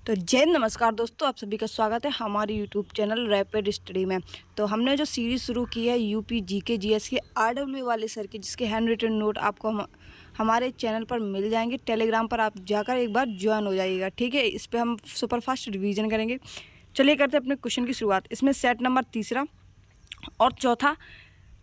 तो जय नमस्कार दोस्तों, आप सभी का स्वागत है हमारे यूट्यूब चैनल रैपिड स्टडी में। तो हमने जो सीरीज़ शुरू की है यूपी जीके जीएस के आरडब्ल्यू वाले सर के, जिसके हैंड रिटन नोट आपको हमारे चैनल पर मिल जाएंगे। टेलीग्राम पर आप जाकर एक बार ज्वाइन हो जाइएगा, ठीक है। इस पर हम सुपरफास्ट रिवीजन करेंगे। चलिए करते हैं अपने क्वेश्चन की शुरुआत। इसमें सेट नंबर तीसरा और चौथा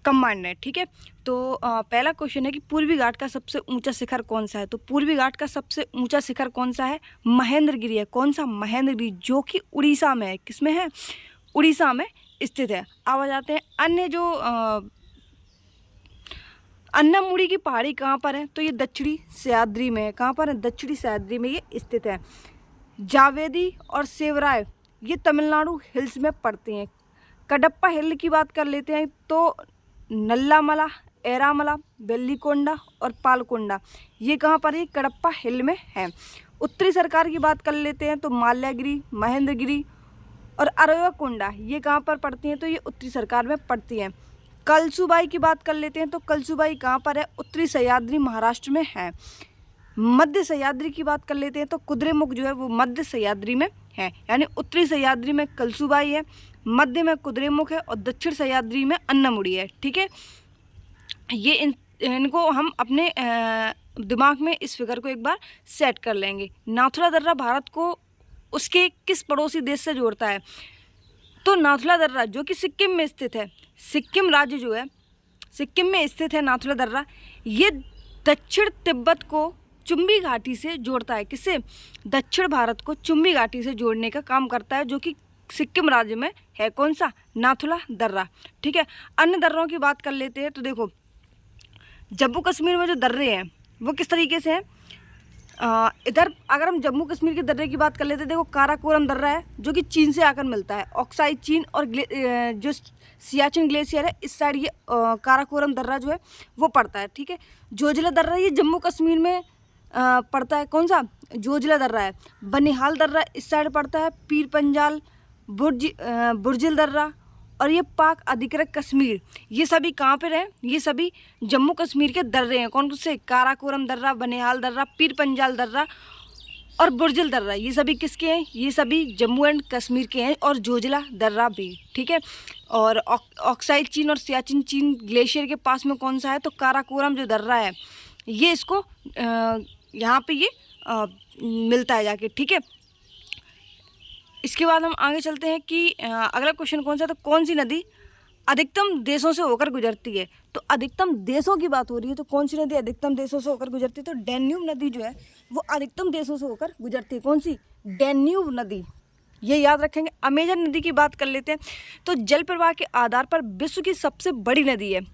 कंबाइंड है, ठीक है। तो पहला क्वेश्चन है कि पूर्वी घाट का सबसे ऊंचा शिखर कौन सा है। तो पूर्वी घाट का सबसे ऊंचा शिखर कौन सा है? महेंद्रगिरी है। कौन सा? महेंद्रगिरी, जो कि उड़ीसा में है। किसमें है? उड़ीसा में स्थित है। अब आ जाते हैं अन्य जो अन्नामुड़ी की पहाड़ी कहाँ पर है? तो ये दक्षिणी सह्याद्री में है। कहाँ पर है? दक्षिणी सह्याद्री में ये स्थित है। जावेदी और सेवराय ये तमिलनाडु हिल्स में पड़ते हैं। कडप्पा हिल की बात कर लेते हैं तो नल्लामला, एरामला, वेल्लीकोंडा और पालकोंडा ये कहाँ पर है? कडप्पा हिल में है। उत्तरी सरकार की बात कर लेते हैं तो माल्यागिरी, महेंद्रगिरी और अरवकोंडा ये कहाँ पर पड़ती हैं? तो ये उत्तरी सरकार में पड़ती हैं। कलसुबाई की बात कर लेते हैं तो कलसुबाई कहाँ पर है? उत्तरी सह्याद्री महाराष्ट्र में है। मध्य सह्याद्री की बात कर लेते हैं तो कुद्रेमुख जो है वो मध्य सह्याद्री में है। यानी उत्तरी सह्याद्री में कलसुबाई है, मध्य में कुद्रेमुख है और दक्षिण सह्याद्री में अन्नामुड़ी है, ठीक है। ये इनको हम अपने दिमाग में इस फिगर को एक बार सेट कर लेंगे। नाथुला दर्रा भारत को उसके किस पड़ोसी देश से जोड़ता है? तो नाथुला दर्रा जो कि सिक्किम में स्थित है, सिक्किम राज्य जो है सिक्किम में स्थित है नाथुला दर्रा, ये दक्षिण तिब्बत को चुंबी घाटी से जोड़ता है। किससे? दक्षिण भारत को चुंबी घाटी से जोड़ने का काम करता है, जो कि सिक्किम राज्य में है। कौन सा? नाथुला दर्रा, ठीक है। अन्य दर्रों की बात कर लेते हैं तो देखो, जम्मू कश्मीर में जो दर्रे हैं वो किस तरीके से हैं। इधर अगर हम जम्मू कश्मीर के दर्रे की बात कर लेते हैं, देखो काराकोरम दर्रा है जो कि चीन से आकर मिलता है। ऑक्साई चीन और जो सियाचिन ग्लेशियर है इस साइड ये काराकोरम दर्रा जो है वो पड़ता है, ठीक है। जोजिला दर्रा ये जम्मू कश्मीर में पड़ता है। कौन सा? जोजिला दर्रा है। बनिहाल दर्रा इस साइड पड़ता है। पीर पंजाल, बुर्जिल दर्रा और ये पाक अधिकृत कश्मीर ये सभी कहाँ पर हैं? ये सभी जम्मू कश्मीर के दर्रे हैं। कौन से? काराकोरम दर्रा, बनिहाल दर्रा, पीर पंजाल दर्रा और बुर्जिल दर्रा ये सभी किसके हैं? ये सभी जम्मू एंड कश्मीर के हैं। और जोजिला दर्रा भी, ठीक है। और ऑक्साइड चीन और सियाचिन चीन ग्लेशियर के पास में कौन सा है? तो काराकोरम जो दर्रा है ये इसको यहाँ पे ये मिलता है जाके, ठीक है। इसके बाद हम आगे चलते हैं कि अगला क्वेश्चन कौन सा? तो कौन सी नदी अधिकतम देशों से होकर गुजरती है? तो अधिकतम देशों की बात हो रही है तो कौन सी नदी अधिकतम देशों से होकर गुजरती है? तो डैन्यूब नदी जो है वो अधिकतम देशों से होकर गुजरती है। कौन सी? डैन्यूब नदी, ये याद रखेंगे। अमेजन नदी की बात कर लेते हैं तो जल प्रवाह के आधार पर विश्व की सबसे बड़ी नदी है।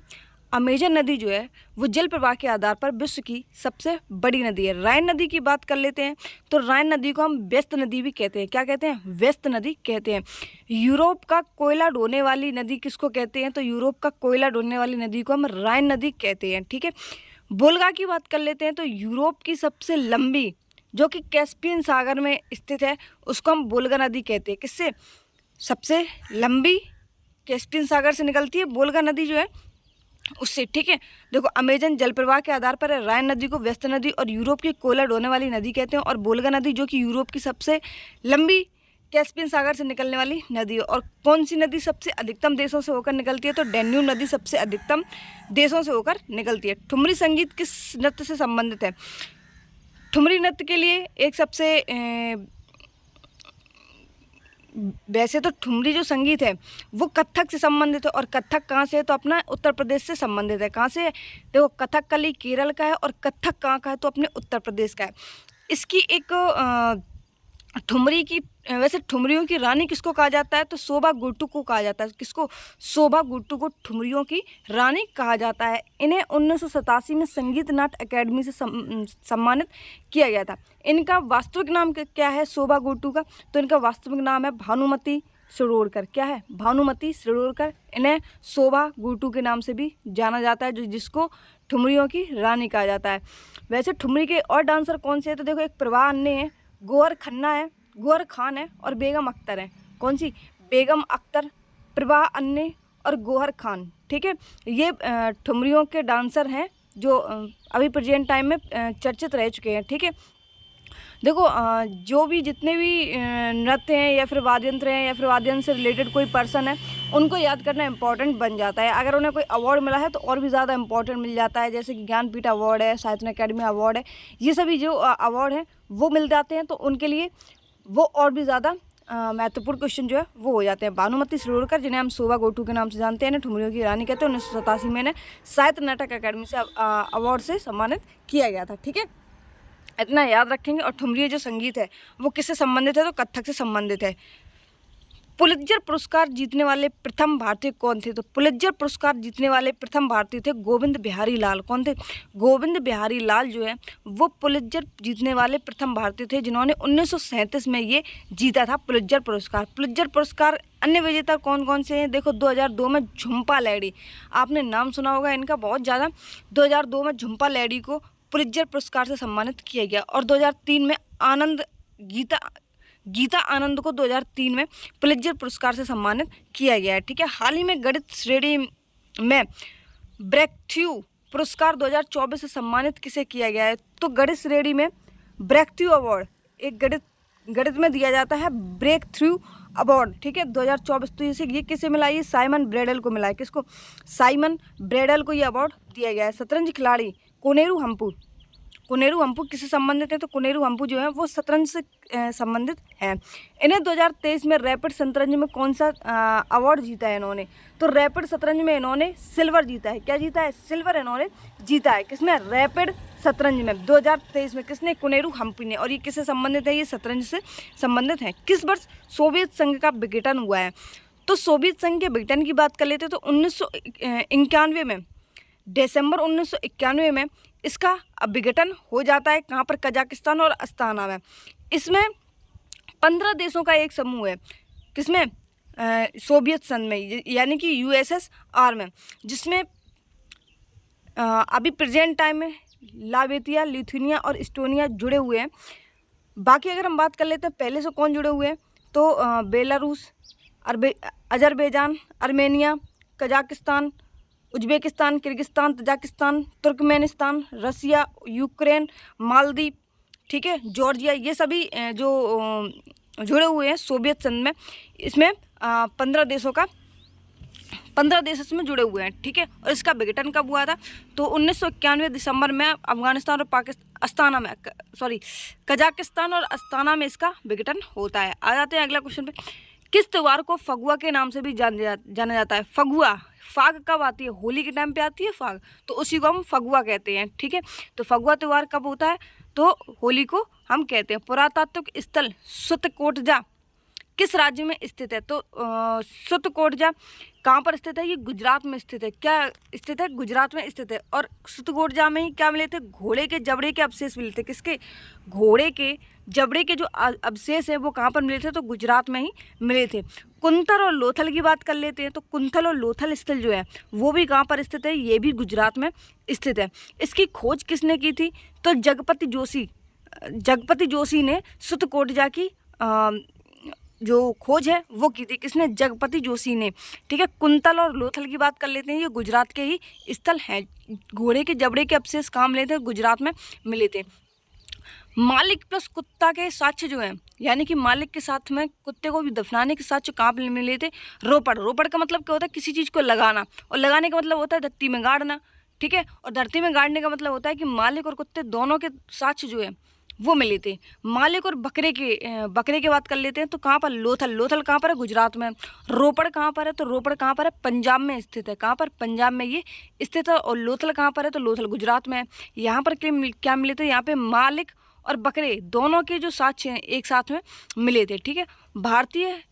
अमेजन नदी जो है वो जल प्रवाह के आधार पर विश्व की सबसे बड़ी नदी है। राइन नदी की बात कर लेते हैं तो राइन नदी को हम व्यस्त नदी भी कहते हैं। क्या कहते हैं? व्यस्त नदी कहते हैं। यूरोप का कोयला ढोने वाली नदी किसको कहते हैं? तो यूरोप का कोयला ढोने वाली नदी को हम राइन नदी कहते हैं, ठीक है। वोल्गा की बात कर लेते हैं तो यूरोप की सबसे लंबी, जो कि कैस्पियन सागर में स्थित है, उसको हम वोल्गा नदी कहते हैं। किससे? सबसे लंबी कैस्पियन सागर से निकलती है वोल्गा नदी जो है उससे, ठीक है। देखो, अमेजन जल प्रवाह के आधार पर है, राइन नदी को व्यस्त नदी और यूरोप की कोयला ढोने वाली नदी कहते हैं, और वोल्गा नदी जो कि यूरोप की सबसे लंबी कैस्पियन सागर से निकलने वाली नदी है। और कौन सी नदी सबसे अधिकतम देशों से होकर निकलती है? तो डैन्यूब नदी सबसे अधिकतम देशों से होकर निकलती है। ठुमरी संगीत किस नृत्य से संबंधित है? ठुमरी नृत्य के लिए एक सबसे वैसे तो ठुमरी जो संगीत है वो कथक से संबंधित है। और कथक कहाँ से है? तो अपना उत्तर प्रदेश से संबंधित है। कहाँ से? देखो, कथकली केरल का है और कथक कहाँ का है? तो अपने उत्तर प्रदेश का है। इसकी एक ठुमरी की, वैसे ठुमरियों की रानी किसको कहा जाता है? तो शोभा गुट्टू को कहा जाता है। किसको? शोभा गुट्टू को ठुमरियों की रानी कहा जाता है। इन्हें 1987 में संगीत नाट्य अकेडमी से सम्मानित किया गया था। इनका वास्तविक नाम क्या है शोभा गुट्टू का? तो इनका वास्तविक नाम है भानुमति शिरोडकर। क्या है? भानुमति शिरोडकर। इन्हें शोभा गुट्टू के नाम से भी जाना जाता है, जिसको ठुमरियों की रानी कहा जाता है। वैसे ठुमरी के और डांसर कौन से हैं? तो देखो, एक प्रवाह अन्य है, गौहर खन्ना है, गौहर खान है और बेगम अख्तर है। कौन सी? बेगम अख्तर, प्रवाह अन्य और गौहर खान, ठीक है। ये ठुमरियों के डांसर हैं जो अभी प्रेजेंट टाइम में चर्चित रह चुके हैं, ठीक है। देखो जो भी जितने भी नृत्य हैं या फिर वाद्य यंत्र हैं या फिर वाद्य यंत्र से रिलेटेड कोई पर्सन है, उनको याद करना इम्पॉर्टेंट बन जाता है। अगर उन्हें कोई अवार्ड मिला है तो और भी ज़्यादा इम्पॉर्टेंट मिल जाता है, जैसे कि ज्ञानपीठ अवार्ड है, साहित्य अकेडमी अवार्ड है, ये सभी जो अवार्ड हैं वो मिल जाते हैं, तो उनके लिए वो और भी ज़्यादा महत्वपूर्ण क्वेश्चन जो है वो हो जाते हैं। भानुमति शिरोडकर, जिन्हें हम शोभा गोटू के नाम से जानते हैं, ठुमरियों की रानी कहते हैं, 1987 में इन्हें साहित्य नाटक अकादमी से अवार्ड से सम्मानित किया गया था। ठीक है, इतना याद रखेंगे। और ठुमरी जो संगीत है वो किससे संबंधित है, तो कथक से संबंधित है। पुलित्जर पुरस्कार जीतने वाले प्रथम भारतीय कौन थे, तो पुलित्जर पुरस्कार जीतने वाले प्रथम भारतीय थे गोविंद बिहारी लाल। कौन थे, गोविंद बिहारी लाल जो है वो पुलित्जर जीतने वाले प्रथम भारतीय थे, जिन्होंने 1937 में ये जीता था पुलित्जर पुरस्कार। पुलित्जर पुरस्कार अन्य विजेता कौन कौन से हैं, देखो 2002 में झुम्पा लाहिड़ी, आपने नाम सुना होगा इनका बहुत ज़्यादा। 2002 में झुम्पा लाहिड़ी को पुलित्जर पुरस्कार से सम्मानित किया गया। और 2003 में गीता आनंद को 2003 में पुलित्जर पुरस्कार से सम्मानित किया गया है। ठीक है, हाल ही में गणित श्रेणी में ब्रेकथ्रू पुरस्कार 2024 से सम्मानित किसे किया गया है, तो गणित श्रेणी में ब्रेकथ्रू अवार्ड एक गणित में दिया जाता है, ब्रेकथ्रू अवार्ड। ठीक है, 2024। तो ये किसे मिला, ये साइमन ब्रेडल को मिला है। किसको, साइमन ब्रेडल को ये अवार्ड दिया गया है। शतरंज खिलाड़ी कोनेरू हम्पू किससे संबंधित है, तो कोनेरू हम्पू जो है वो शतरंज से संबंधित है। इन्हें 2023 में रैपिड शतरंज में कौन सा अवार्ड जीता है इन्होंने, तो रैपिड शतरंज में इन्होंने सिल्वर जीता है। क्या जीता है, सिल्वर इन्होंने जीता है। किसमें, रैपिड शतरंज में 2023 में किसने, कोनेरू हम्पी ने। और ये किससे संबंधित है, ये शतरंज से संबंधित है। किस वर्ष सोवियत संघ का विघटन हुआ है, तो सोवियत संघ के विघटन की बात कर लेते हैं तो 1991 में, दिसंबर 1991 में इसका विघटन हो जाता है। कहाँ पर, कजाकिस्तान और अस्ताना में। इसमें 15 देशों का एक समूह है, किसमें, सोवियत संघ में, यानी कि यूएसएसआर में, जिसमें अभी प्रेजेंट टाइम में लावेतिया, लिथुनिया और इस्टोनिया जुड़े हुए हैं। बाकी अगर हम बात कर लेते हैं पहले से कौन जुड़े हुए हैं, तो Belarus, Azerbaijan, Armenia, Kazakhstan, Uzbekistan, Kyrgyzstan, Tajikistan, Turkmenistan, Russia, Ukraine, Maldives, ठीक है, जॉर्जिया, ये सभी जो जुड़े हुए हैं सोवियत संघ में। इसमें 15 देश इसमें जुड़े हुए हैं। ठीक है, और इसका विघटन कब हुआ था, तो 1991 दिसंबर में अफगानिस्तान और कजाकिस्तान और अस्ताना में इसका विघटन होता है। आ जाते हैं अगला क्वेश्चन पे। किस त्योहार को फगुआ के नाम से भी जाना जाता है, फगुआ, फाग कब आती है, होली के टाइम पे आती है फाग, तो उसी को हम फगुआ कहते हैं। ठीक है, तो फगुआ त्यौहार कब होता है, तो होली को हम कहते हैं। पुरातात्विक स्थल सुतकोटजा किस राज्य में स्थित है, तो सुतकोटजा कहाँ पर स्थित है, ये गुजरात में स्थित है। क्या स्थित है, गुजरात में स्थित है। और सुतकोटजा में ही क्या मिले थे, घोड़े के जबड़े के अवशेष मिले थे। किसके, घोड़े के जबड़े के जो अवशेष है वो कहाँ पर मिले थे, तो गुजरात में ही मिले थे। कुंथल और लोथल की बात कर लेते हैं, तो कुंथल और लोथल स्थल जो है वो भी कहाँ पर स्थित है, ये भी गुजरात में स्थित है। इसकी खोज किसने की थी, तो जगपति जोशी ने सुतकोटजा की जो खोज है वो की थी। किसने, जगपति जोशी ने। ठीक है, कुंतल और लोथल की बात कर लेते हैं, ये गुजरात के ही स्थल हैं। घोड़े के जबड़े के अवशेष कहाँ मिले थे, गुजरात में मिले थे। मालिक प्लस कुत्ता के साक्ष्य जो हैं, यानी कि मालिक के साथ में कुत्ते को भी दफनाने के साक्ष्य कहाँ पर मिले थे, रोपड़ का मतलब क्या होता है, किसी चीज़ को लगाना, और लगाने का मतलब होता है धरती में गाड़ना। ठीक है, और धरती में गाड़ने का मतलब होता है कि मालिक और कुत्ते दोनों के साक्ष्य जो है वो मिले थे। मालिक और बकरे की बात कर लेते हैं, तो कहाँ पर, लोथल कहाँ पर है, गुजरात में। रोपड़ कहाँ पर है, तो रोपड़ कहाँ पर है, पंजाब में स्थित है। कहाँ पर, पंजाब में ये स्थित है। और लोथल कहाँ पर है, तो लोथल गुजरात में है। यहाँ पर क्या मिले थे, यहाँ पे मालिक और बकरे दोनों के जो साक्ष्य हैं एक साथ में मिले थे। ठीक है, भारतीय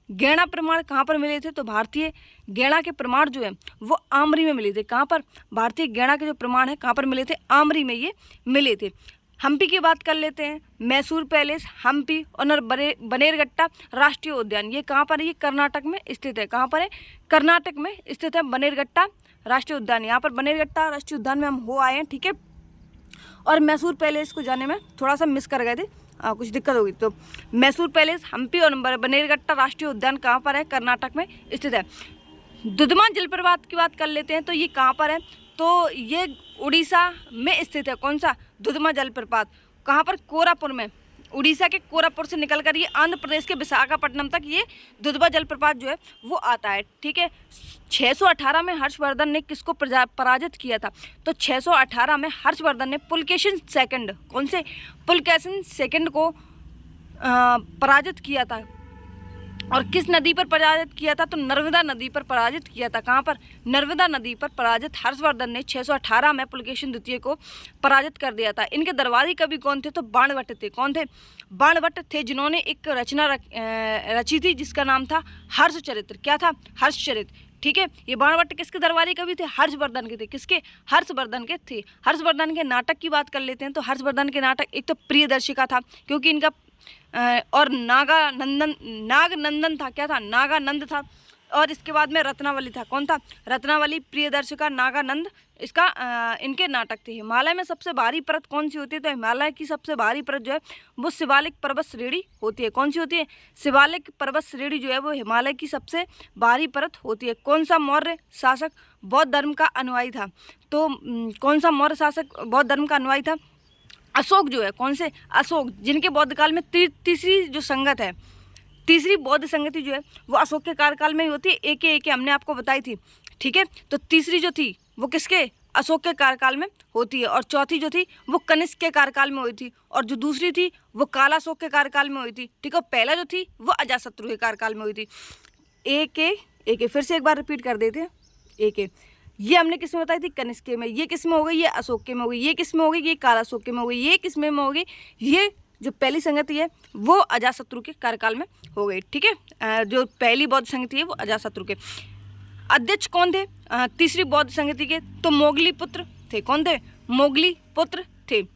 गैणा प्रमाण कहाँ पर मिले थे, तो भारतीय गैणा के प्रमाण जो है वो आमरी में मिले थे। कहाँ पर, भारतीय गैणा के जो प्रमाण है कहाँ पर मिले थे, आमरी में ये मिले थे। हम्पी की बात कर लेते हैं, मैसूर पैलेस, हम्पी और बनेरघट्टा राष्ट्रीय उद्यान, ये कहाँ पर है, ये कर्नाटक में स्थित है। कहाँ पर है, कर्नाटक में स्थित है बनेरघट्टा राष्ट्रीय उद्यान। यहाँ पर बनेरघट्टा राष्ट्रीय उद्यान में हम हो आए हैं। ठीक है, और मैसूर पैलेस को जाने में थोड़ा सा मिस कर गए थे, कुछ दिक्कत होगी। तो मैसूर पैलेस, हम्पी और बनेरघट्टा राष्ट्रीय उद्यान कहाँ पर है, कर्नाटक में स्थित है। दुधमा जलप्रपात की बात कर लेते हैं, तो ये कहाँ पर है, तो ये उड़ीसा में स्थित है। कौन सा, दुधमा जलप्रपात। कहाँ पर, कोरापुट में उड़ीसा के कोरापुट से निकलकर ये आंध्र प्रदेश के विशाखापट्टनम तक ये दुधवा जलप्रपात जो है वो आता है। ठीक है, 618 में हर्षवर्धन ने किसको पराजित किया था? तो 618 में हर्षवर्धन ने पुलकेशिन सेकंड, कौन से? पुलकेशिन सेकंड को पराजित किया था। और किस नदी पर पराजित किया था? तो नर्मदा नदी पर पराजित किया था। कहाँ पर? नर्मदा नदी पर पराजित हर्षवर्धन ने 618 में पुलकेशिन द्वितीय को पराजित कर दिया था। इनके दरबारी कवि कौन थे? तो बाणभट्ट थे। कौन थे? बाणभट्ट थे, जिन्होंने एक रचना रची थी जिसका नाम था हर्षचरित्र। क्या था? हर्षचरित्र। ठीक है, ये बाणभट्ट किसके दरबारी कवि थे? हर्षवर्धन के थे। किसके? हर्षवर्धन के थे। हर्षवर्धन के नाटक की बात कर लेते हैं। तो हर्षवर्धन के नाटक एक तो प्रियदर्शिका था, क्योंकि इनका और नागनंदन था। क्या था? नागानंद था। और इसके बाद में रत्नावली था। कौन था? रत्नावली, प्रियदर्शिका, नागानंद, इसका इनके नाटक थे। हिमालय में सबसे भारी परत कौन सी होती है? तो हिमालय की सबसे भारी परत जो है वो शिवालिक पर्वत श्रेणी होती है। कौन सी होती है? शिवालिक पर्वत श्रेणी जो है वो हिमालय की सबसे भारी परत होती है। कौन सा मौर्य शासक बौद्ध धर्म का अनुयायी था? तो कौन सा मौर्य शासक बौद्ध धर्म का अनुयायी था? अशोक जो है। कौन से? अशोक, जिनके बौद्ध काल में तीसरी जो संगत है, तीसरी बौद्ध संगति जो है वो अशोक के कार्यकाल में ही होती है। एक हमने आपको बताई थी। ठीक है, तो तीसरी जो थी वो किसके? अशोक के कार्यकाल में होती है। और चौथी जो थी वो कनिष्क के कार्यकाल में हुई थी। और जो दूसरी थी वो कालाशोक के कार्यकाल में हुई थी। ठीक है, पहला जो थी वो अजातशत्रु के कार्यकाल में हुई थी। एक फिर से एक बार रिपीट कर देते हैं। एक ये हमने किस में बताई थी? कनिष्क के में। ये किस में हो गई? ये अशोक के में हो गई। ये किस में हो गई? ये कालाशोक के में हो गई। ये किस में हो गई? ये जो पहली संगति है वो अजातशत्रु के कार्यकाल में हो गई। ठीक है, जो पहली बौद्ध संगति है वो अजातशत्रु के। अध्यक्ष कौन थे तीसरी बौद्ध संगति के? तो मोगली पुत्र थे। कौन थे? मोगली पुत्र थे,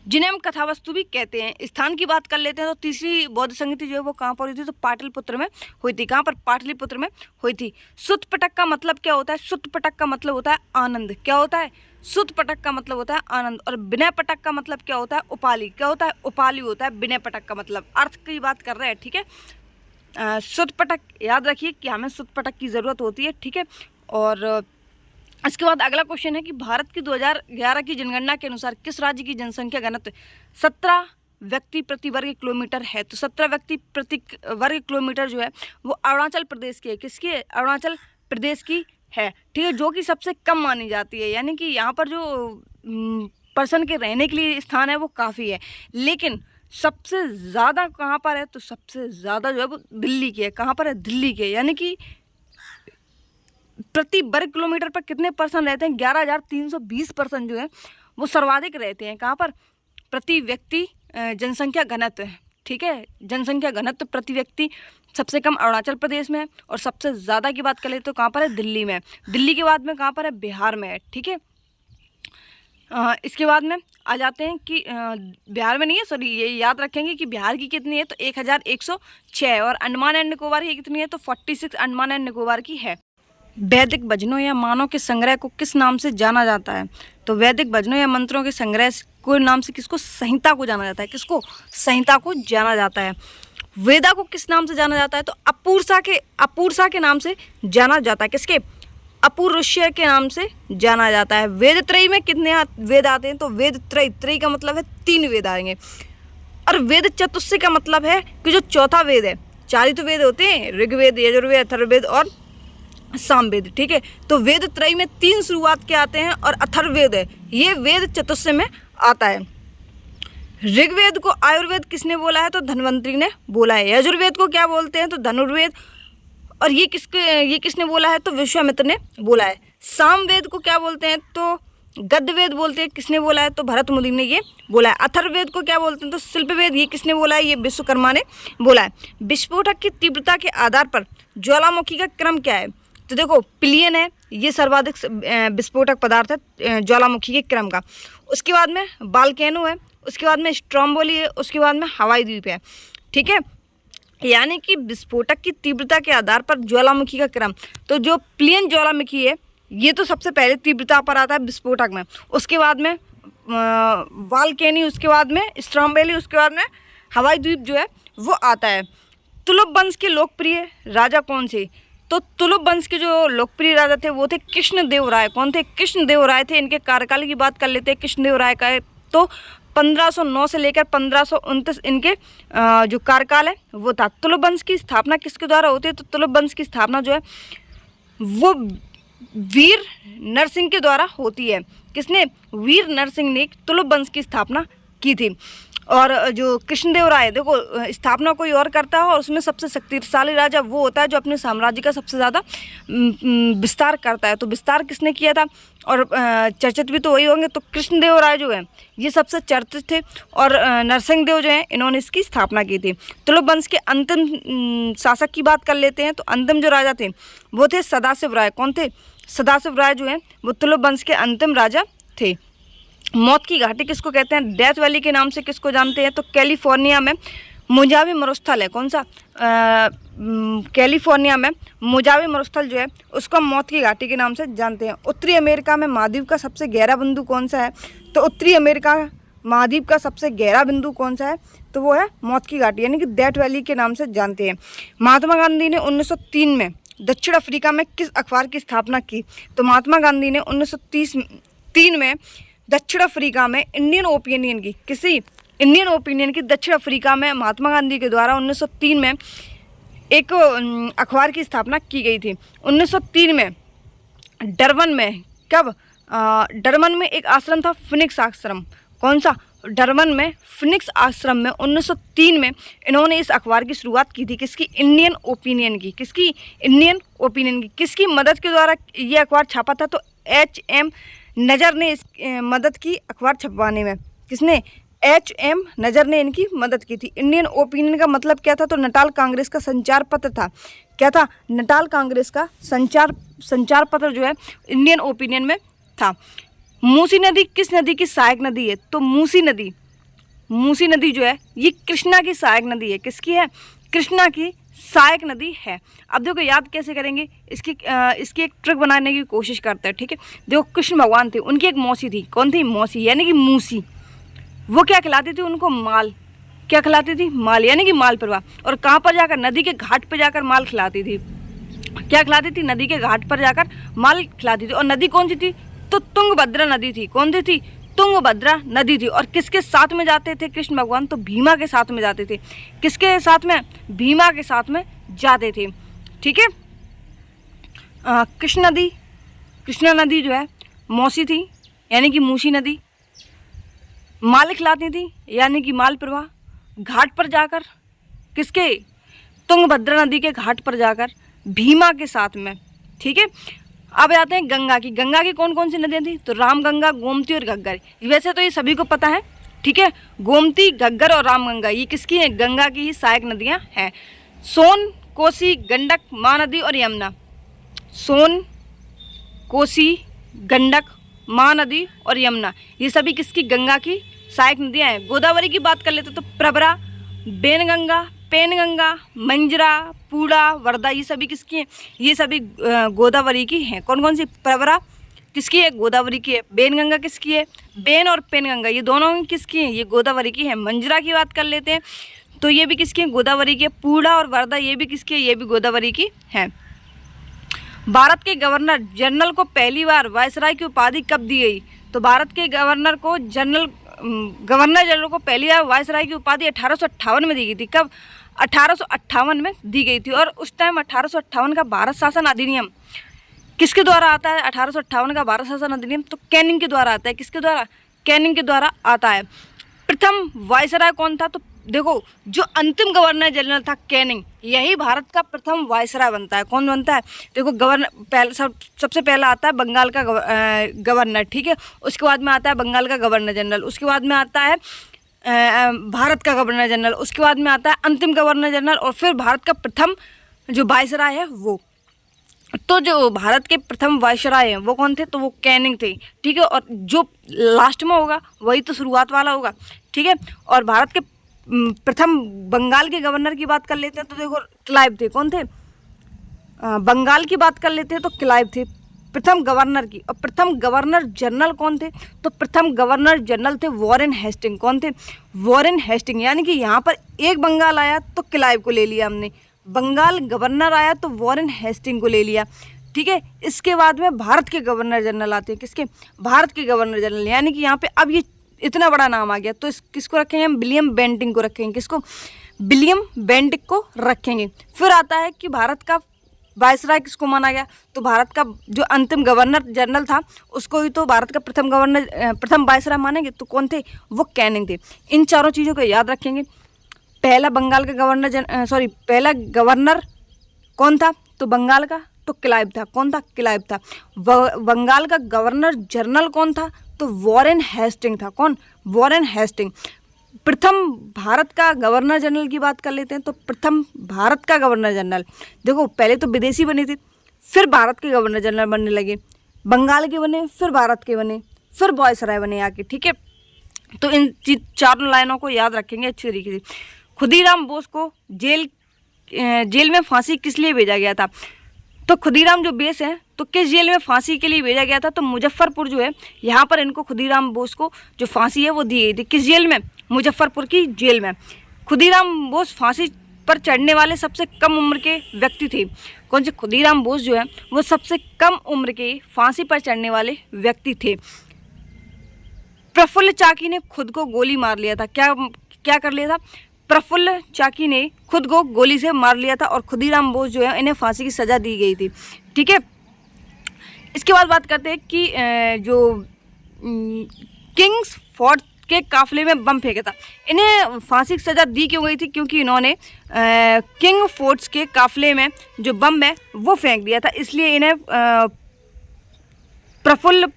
जिन्हें हम कथावस्तु भी कहते हैं। स्थान की बात कर लेते हैं। तो तीसरी बौद्ध संगति जो है वो कहाँ पर हुई थी? तो पाटलिपुत्र में हुई थी। कहाँ पर? पाटलिपुत्र में हुई थी। सुत पटक का मतलब क्या होता है? सुत पटक का मतलब होता है आनंद। क्या होता है? सुत पटक का मतलब होता है आनंद। और विनय पटक का मतलब क्या होता है? उपाली। क्या होता है? उपाली होता है विनय पटक का मतलब। अर्थ की बात कर रहे हैं। ठीक है, सुत पटक याद रखिए कि हमें सुत पटक की ज़रूरत होती है। ठीक है, और इसके बाद अगला क्वेश्चन है कि भारत की 2011 की जनगणना के अनुसार किस राज्य की जनसंख्या घनत्व 17 व्यक्ति प्रति वर्ग किलोमीटर है? तो 17 व्यक्ति प्रति वर्ग किलोमीटर जो है वो अरुणाचल प्रदेश की है। किसकी है? अरुणाचल प्रदेश की है। ठीक है, जो कि सबसे कम मानी जाती है। यानी कि यहाँ पर जो पर्सन के रहने के लिए स्थान है वो काफ़ी है, लेकिन सबसे ज़्यादा कहाँ पर है? तो सबसे ज़्यादा जो है वो दिल्ली की है। कहाँ पर है? दिल्ली के। यानी कि प्रति वर्ग किलोमीटर पर कितने पर्सन रहते हैं? 11,320 पर्सन जो है वो सर्वाधिक रहते हैं। कहाँ पर? प्रति व्यक्ति जनसंख्या घनत्व। ठीक है, जनसंख्या घनत्व प्रति व्यक्ति सबसे कम अरुणाचल प्रदेश में है, और सबसे ज़्यादा की बात करें तो कहाँ पर है? दिल्ली में। दिल्ली के बाद में कहाँ पर है? बिहार में है। ठीक है, इसके बाद में आ जाते हैं कि बिहार में नहीं है, सॉरी, ये याद रखेंगे कि बिहार की कितनी है? तो 1106। और अंडमान एंड निकोबार की कितनी है? तो 46 अंडमान एंड निकोबार की है। वैदिक भजनों या मानों के संग्रह को किस नाम से जाना जाता है? तो वैदिक भजनों या मंत्रों के संग्रह को नाम से किसको? संहिता को जाना जाता है। किसको? संहिता को जाना जाता है। वेदा को किस नाम से जाना जाता है? तो अपूर्सा के नाम से जाना जाता है। किसके? अपूर्वश्य के नाम से जाना जाता है। वेद त्रयी में कितने वेद आते हैं? तो वेद त्रयी का मतलब है 3 वेद आएंगे। और वेद चतुष्य का मतलब है कि जो चौथा वेद है, 4 ही तो वेद होते हैं, ऋग्वेद, यजुर्वेद, अथर्ववेद और सामवेद। ठीक है, तो वेद त्रयी में 3 शुरुआत के आते हैं और अथर्ववेद है ये वेद चतुष्य में आता है। ऋग्वेद को आयुर्वेद किसने बोला है? तो धन्वंतरी ने बोला है। यजुर्वेद को क्या बोलते हैं? तो धनुर्वेद। और ये किसने बोला है? तो विश्वामित्र ने बोला है। सामवेद को क्या बोलते हैं? तो गद्यवेद बोलते हैं। किसने बोला है? तो भरत मुनि ने ये बोला है। अथर्ववेद को क्या बोलते हैं? तो शिल्पवेद। ये किसने बोला है? ये विश्वकर्मा ने बोला है। विस्फोटक की तीव्रता के आधार पर ज्वालामुखी का क्रम क्या है? तो देखो, पिलियन है, ये सर्वाधिक विस्फोटक पदार्थ है ज्वालामुखी के क्रम का। उसके बाद में बालकेनो है, उसके बाद में स्ट्रोम्बोली है, उसके बाद में हवाई द्वीप है। ठीक है, यानी कि विस्फोटक की तीव्रता के आधार पर ज्वालामुखी का क्रम। तो जो पिलियन ज्वालामुखी है ये तो सबसे पहले तीव्रता पर आता है विस्फोटक में, उसके बाद में वाल्केनी, उसके बाद में स्ट्रोम्बोली, उसके बाद में हवाई द्वीप जो है वो आता है। तुलुप वंश के लोकप्रिय राजा कौन थे? तो तुलुप वंश के जो लोकप्रिय राजा थे वो थे कृष्णदेव राय। कौन थे? कृष्णदेव राय थे। इनके कार्यकाल की बात कर लेते हैं। कृष्णदेव राय का तो 1509 से लेकर 1529 इनके जो कार्यकाल है वो था। तुलुप वंश की स्थापना किसके द्वारा होती है? तो तुलुप वंश की स्थापना जो है वो वीर नरसिंह के द्वारा होती है। किसने? वीर नरसिंह ने तुलुप वंश की स्थापना की थी। और जो कृष्णदेव राय, देखो स्थापना कोई और करता है और उसमें सबसे शक्तिशाली राजा वो होता है जो अपने साम्राज्य का सबसे ज़्यादा विस्तार करता है। तो विस्तार किसने किया था? और चर्चित भी तो वही होंगे। तो कृष्णदेव राय जो है ये सबसे चर्चित थे और नरसिंह देव जो है इन्होंने इसकी स्थापना की थी। तुलुप वंश के अंतिम शासक की बात कर लेते हैं। तो अंतिम जो राजा थे वो थे सदाशिव राय। कौन थे? सदाशिव राय जो है वो तुलुप वंश के अंतिम राजा थे। मौत की घाटी किसको कहते हैं? डेथ वैली के नाम से किसको जानते हैं? तो कैलिफोर्निया में मोजावे मरुस्थल है। कौन सा? कैलिफोर्निया में मोजावे मरुस्थल जो है उसको मौत की घाटी के नाम से जानते हैं। उत्तरी अमेरिका में महाद्वीप का सबसे गहरा बिंदु कौन सा है? तो उत्तरी अमेरिका महाद्वीप का सबसे गहरा बिंदु कौन सा है? तो वो है मौत की घाटी, यानी कि डेथ वैली के नाम से जानते हैं। महात्मा गांधी ने 1903 में दक्षिण अफ्रीका में किस अखबार की स्थापना की? तो महात्मा गांधी ने 1903 में दक्षिण अफ्रीका में इंडियन ओपिनियन की, किसी इंडियन ओपिनियन की दक्षिण अफ्रीका में महात्मा गांधी के द्वारा 1903 में एक अखबार की स्थापना की गई थी। 1903 में डरबन में, कब? डरबन में एक आश्रम था, फिनिक्स आश्रम। कौन सा? डरबन में फिनिक्स आश्रम में 1903 में इन्होंने इस अखबार की शुरुआत की थी। किसकी? इंडियन ओपिनियन की। किसकी? इंडियन ओपिनियन की। किसकी मदद के द्वारा ये अखबार छापा था? तो HM नज़र ने इस मदद की अखबार छपवाने में। किसने? HM नज़र ने इनकी मदद की थी। इंडियन ओपिनियन का मतलब क्या था? तो नटाल कांग्रेस का संचार पत्र था। क्या था? नटाल कांग्रेस का संचार पत्र जो है इंडियन ओपिनियन में था। मूसी नदी किस नदी की सहायक नदी है? तो मूसी नदी जो है ये कृष्णा की सहायक नदी है। किसकी है? कृष्णा की सहायक नदी है। अब देखो याद कैसे करेंगे, इसकी एक ट्रिक बनाने की कोशिश करते हैं। ठीक है, देखो कृष्ण भगवान थे, उनकी एक मौसी थी। कौन थी? मौसी, यानी कि मूसी। वो क्या खिलाती थी उनको? माल। क्या खिलाती थी? माल, यानी कि माल प्रवाह। और कहाँ पर जाकर? नदी के घाट पर जाकर माल खिलाती थी। क्या खिलाती थी? नदी के घाट पर जाकर माल खिलाती थी। और नदी कौन सी थी? तो तुंगभद्रा नदी थी। कौन सी थी? तुंगभद्रा नदी थी। और किसके साथ में जाते थे कृष्ण भगवान? तो भीमा के साथ में जाते थे। किसके साथ में? भीमा के साथ में जाते थे। ठीक है, कृष्णा नदी जो है मौसी थी, यानी कि मूसी नदी। माल खिलाती थी, यानी कि माल प्रवाह। घाट पर जाकर, किसके? तुंगभद्रा नदी के घाट पर जाकर भीमा के साथ में। ठीक है, अब आते हैं गंगा की। गंगा की कौन कौन सी नदियाँ थी? तो रामगंगा, गोमती और घग्गर। वैसे तो ये सभी को पता है। ठीक है, गोमती, घग्गर और रामगंगा ये किसकी हैं? गंगा की ही सहायक नदियाँ हैं। सोन, कोसी, गंडक, महानदी और यमुना। सोन, कोसी, गंडक, महानदी और यमुना ये सभी किसकी? गंगा की सहायक नदियाँ हैं। गोदावरी की बात कर लेते तो प्रवरा, बेनगंगा, पेनगंगा, मंजरा, पूड़ा, वर्धा ये सभी किसकी हैं? ये सभी गोदावरी की हैं। कौन कौन सी? प्रवरा किसकी है? गोदावरी की है। बेनगंगा किसकी है? बेन और पेनगंगा ये दोनों किसकी हैं? ये गोदावरी की है। मंजरा की बात कर लेते हैं तो ये भी किसकी है? गोदावरी की है। पूड़ा और वर्धा ये भी किसकी है? ये भी गोदावरी की है। भारत के गवर्नर जनरल को पहली बार वायसराय की उपाधि कब दी गई? तो भारत के गवर्नर जनरल को पहली बार वायसराय की उपाधि 1858 में दी गई थी। कब? 1858 में दी गई थी। और उस टाइम 1858 का भारत शासन अधिनियम किसके द्वारा आता है? 1858 का भारत शासन अधिनियम तो कैनिंग के द्वारा आता है। किसके द्वारा? कैनिंग के द्वारा आता है। प्रथम वायसराय कौन था? तो देखो जो अंतिम गवर्नर जनरल था कैनिंग, यही भारत का प्रथम वायसराय बनता है। कौन बनता है? देखो गवर्नर सबसे पहला आता है बंगाल का गवर्नर। ठीक है, उसके बाद में आता है बंगाल का गवर्नर जनरल, उसके बाद में आता है भारत का गवर्नर जनरल, उसके बाद में आता है अंतिम गवर्नर जनरल और फिर भारत का प्रथम जो वायसराय है वो। तो जो भारत के प्रथम वायसराय हैं वो कौन थे? तो वो कैनिंग थे। ठीक है, और जो लास्ट में होगा वही तो शुरुआत वाला होगा। ठीक है, और भारत के प्रथम बंगाल के गवर्नर की बात कर लेते हैं तो देखो क्लाइव थे। कौन थे? बंगाल की बात कर लेते हैं तो क्लाइव थे प्रथम गवर्नर की। और प्रथम गवर्नर जनरल कौन थे? तो प्रथम गवर्नर जनरल थे वॉरेन हेस्टिंग। कौन थे? Warren Hasting. यानी कि यहाँ पर एक बंगाल आया तो क्लाइव को ले लिया हमने, बंगाल गवर्नर आया तो वॉरेन हेस्टिंग को ले लिया। ठीक है, इसके बाद में भारत के गवर्नर जनरल आते हैं। किसके? भारत के गवर्नर जनरल। यानी कि यहाँ पे अब ये इतना बड़ा नाम आ गया, तो किसको रखेंगे हम? विलियम बेंटिक को रखेंगे। किसको? विलियम बेंटिक को रखेंगे। फिर आता है कि भारत का वायसराय किसको माना गया? तो भारत का जो अंतिम गवर्नर जनरल था उसको ही तो भारत का प्रथम वायसराय मानेंगे। तो कौन थे? वो कैनिंग थे। इन चारों चीज़ों को याद रखेंगे। पहला बंगाल का पहला गवर्नर कौन था? तो बंगाल का तो क्लाइव था। कौन था? क्लाइव था। बंगाल का गवर्नर जनरल कौन था? तो वॉरेन हेस्टिंग था। कौन? Warren Hasting. प्रथम भारत का गवर्नर जनरल की बात कर लेते हैं। तो प्रथम भारत का गवर्नर जनरल, देखो पहले तो विदेशी बने थे, फिर भारत के गवर्नर जनरल बनने लगे, बंगाल के बने, फिर भारत के बने, फिर वायसराय बने आके। ठीक है, तो इन चारों लाइनों को याद रखेंगे अच्छी तरीके से। खुदीराम बोस को जेल में फांसी किस लिए भेजा गया था? तो खुदीराम जो बेस है तो किस जेल में फांसी के लिए भेजा गया था? तो मुजफ्फरपुर जो है, यहाँ पर इनको खुदीराम बोस को जो फांसी है वो दी गई थी। किस जेल में? मुजफ्फरपुर की जेल में। खुदीराम बोस फांसी पर चढ़ने वाले सबसे कम उम्र के व्यक्ति थे। कौन से? खुदीराम बोस जो है वो सबसे कम उम्र के फांसी पर चढ़ने वाले व्यक्ति थे। प्रफुल्ल चाकी ने खुद को गोली मार लिया था। क्या कर लिया था? प्रफुल्ल चाकी ने खुद को गोली से मार लिया था और खुदीराम बोस जो है इन्हें फांसी की सज़ा दी गई थी। ठीक है, इसके बाद बात करते हैं कि जो किंग्स फोर्ट के काफिले में बम फेंका था, इन्हें फांसी की सज़ा दी क्यों गई थी? क्योंकि इन्होंने किंग फोर्ट्स के काफिले में जो बम है वो फेंक दिया था, इसलिए इन्हें प्रफुल्ल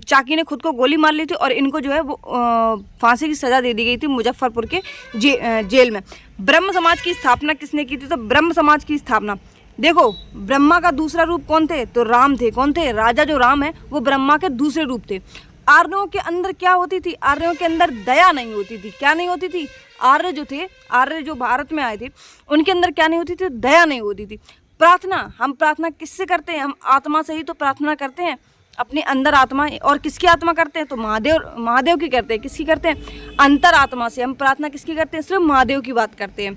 चाकी ने खुद को गोली मार ली थी और इनको जो है वो फांसी की सज़ा दे दी गई थी मुजफ्फरपुर के जेल में। ब्रह्म समाज की स्थापना किसने की थी? तो ब्रह्म समाज की स्थापना, देखो ब्रह्मा का दूसरा रूप कौन थे? तो राम थे। कौन थे? राजा जो राम है वो ब्रह्मा के दूसरे रूप थे। आर्यों के अंदर क्या होती थी? आर्यों के अंदर दया नहीं होती थी। क्या नहीं होती थी? आर्य जो थे, आर्य जो भारत में आए थे, उनके अंदर क्या नहीं होती थी? दया नहीं होती थी। प्रार्थना, हम प्रार्थना किससे करते हैं? हम आत्मा से ही तो प्रार्थना करते हैं, अपने अंदर आत्मा। और किसकी आत्मा करते हैं? तो महादेव की करते हैं। किसकी करते हैं? अंतर आत्मा से हम प्रार्थना किसकी करते हैं? सिर्फ महादेव की बात करते हैं,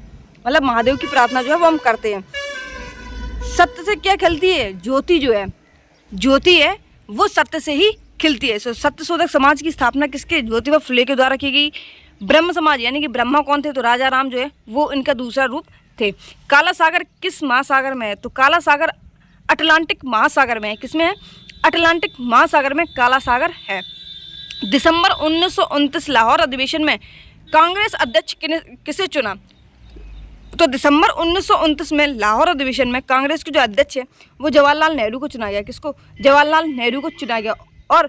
मतलब महादेव की प्रार्थना जो है वो हम करते हैं। सत्य से क्या खिलती है? ज्योति जो है, ज्योति है वो सत्य से ही खिलती है। सत्य शोधक समाज की स्थापना किसके? ज्योतिबा फुले के द्वारा की गई। ब्रह्म समाज, यानी कि ब्रह्मा कौन थे? तो राजा राम जो है वो इनका दूसरा रूप थे। काला सागर किस महासागर में है? तो काला सागर अटलांटिक महासागर में है। किस में है? अटलांटिक महासागर में काला सागर है। दिसंबर 1929 लाहौर अधिवेशन में कांग्रेस अध्यक्ष किसे चुना? तो दिसंबर 1929 में लाहौर अधिवेशन में कांग्रेस के जो अध्यक्ष है वो जवाहरलाल नेहरू को चुना गया। किसको? जवाहरलाल नेहरू को चुना गया। और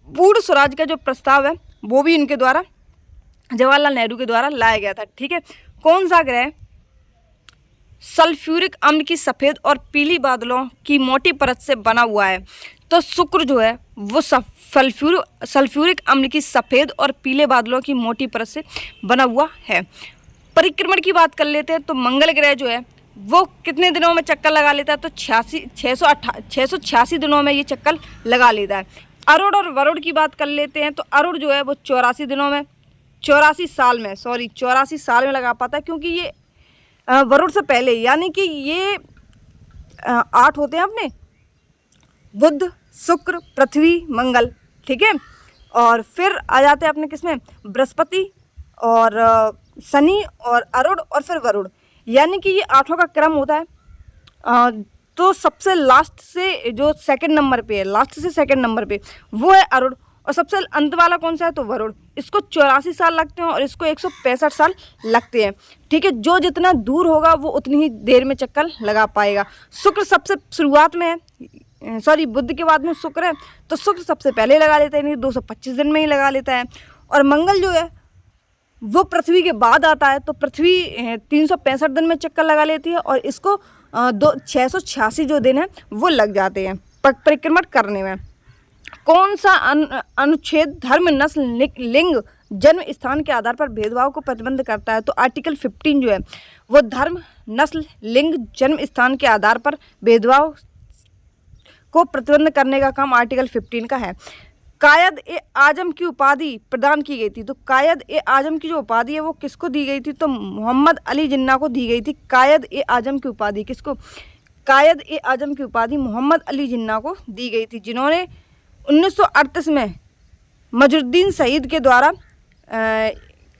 पूर्ण स्वराज का जो प्रस्ताव है वो भी इनके द्वारा, जवाहरलाल नेहरू के द्वारा लाया गया था। ठीक है, कौन सा ग्रह सल्फ्यूरिक अम्ल की सफ़ेद और पीली बादलों की मोटी परत से बना हुआ है? तो शुक्र जो है वो सल्फ्यूरिक अम्ल की सफ़ेद और पीले बादलों की मोटी परत से बना हुआ है। परिक्रमण की बात कर लेते हैं तो मंगल ग्रह जो है वो कितने दिनों में चक्कर लगा लेता है? तो 686 दिनों में ये चक्कर लगा लेता है। अरुण और वरुण की बात कर लेते हैं तो अरुण जो है वो 84 साल में लगा पाता है, क्योंकि ये वरुण से पहले, यानी कि ये 8 होते हैं अपने, बुध, शुक्र, पृथ्वी, मंगल। ठीक है, और फिर आ जाते हैं अपने किसमें? बृहस्पति और शनि और अरुण और फिर वरुण, यानी कि ये 8 का क्रम होता है। तो सबसे लास्ट से जो सेकंड नंबर पे है, लास्ट से सेकंड नंबर पे वो है अरुण, और सबसे अंत वाला कौन सा है? तो वरुण। इसको 84 साल लगते हैं और इसको 165 साल लगते हैं। ठीक है, जो जितना दूर होगा वो उतनी ही देर में चक्कर लगा पाएगा। शुक्र सबसे शुरुआत में है, बुध के बाद में शुक्र है, तो शुक्र सबसे पहले लगा लेता है, यानी 225 दिन में ही लगा लेता है। और मंगल जो है वो पृथ्वी के बाद आता है, तो पृथ्वी 365 दिन में चक्कर लगा लेती है और इसको 686 जो दिन है वो लग जाते हैं परिक्रमण करने में। कौन सा अनुच्छेद धर्म, नस्ल, लिंग, जन्म स्थान के आधार पर भेदभाव को प्रतिबंध करता है? तो आर्टिकल 15 जो है वो धर्म, नस्ल, लिंग, जन्म स्थान के आधार पर भेदभाव को प्रतिबंध करने का काम आर्टिकल 15 का है। कायद ए आजम की उपाधि प्रदान की गई थी, तो कायद ए आजम की जो उपाधि है वो किसको दी गई थी? तो मोहम्मद अली जिन्ना को दी गई थी। कायद ए आजम की उपाधि किसको? कायद ए आजम की उपाधि मोहम्मद अली जिन्ना को दी गई थी, जिन्होंने 1938 में मजरुद्दीन शहीद के द्वारा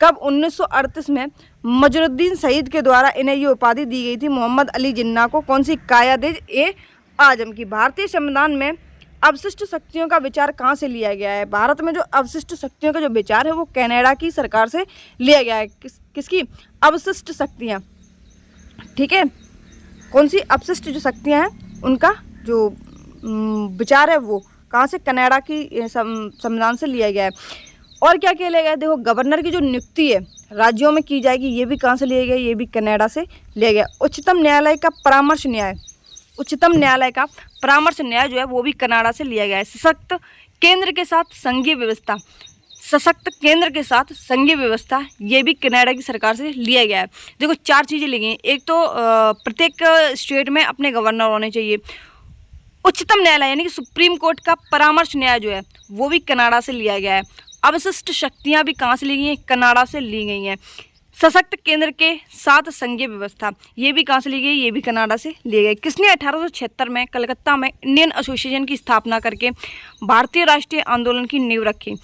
कब 1938 में मजरुद्दीन शहीद के द्वारा इन्हें ये उपाधि दी गई थी मोहम्मद अली जिन्ना को। कौन सी? कायद-ए-आजम की। भारतीय संविधान में अवशिष्ट शक्तियों का विचार कहाँ से लिया गया है? भारत में जो अवशिष्ट शक्तियों का जो विचार है वो कनाडा की सरकार से लिया गया है। किसकी? अवशिष्ट शक्तियाँ, ठीक है। कौन सी अवशिष्ट जो शक्तियाँ हैं उनका जो विचार है वो कहाँ से? कनाडा की संविधान से लिया गया है। और क्या किया गया है? देखो, गवर्नर की जो नियुक्ति है राज्यों में की जाएगी, ये भी कहाँ से लिया गया? ये भी कनाडा से लिया गया। उच्चतम न्यायालय का परामर्श न्याय, उच्चतम न्यायालय का परामर्श न्याय जो है वो भी कनाडा से लिया गया है। सशक्त केंद्र के साथ संघीय व्यवस्था, सशक्त केंद्र के साथ संघीय व्यवस्था, ये भी कनाडा की सरकार से लिया गया है। देखो, 4 चीज़ें ली गई हैं। एक तो प्रत्येक स्टेट में अपने गवर्नर होने चाहिए। उच्चतम न्यायालय यानी कि सुप्रीम कोर्ट का परामर्श न्याय जो है वो भी कनाडा से लिया गया है। अवशिष्ट शक्तियाँ भी कहाँ से ली गई हैं? कनाडा से ली गई हैं। सशक्त केंद्र के साथ संघीय व्यवस्था, ये भी कहाँ से ली गई? ये भी कनाडा से लिए गए। किसने 1876 में कलकत्ता में इंडियन एसोसिएशन की स्थापना करके भारतीय राष्ट्रीय आंदोलन की नींव रखी?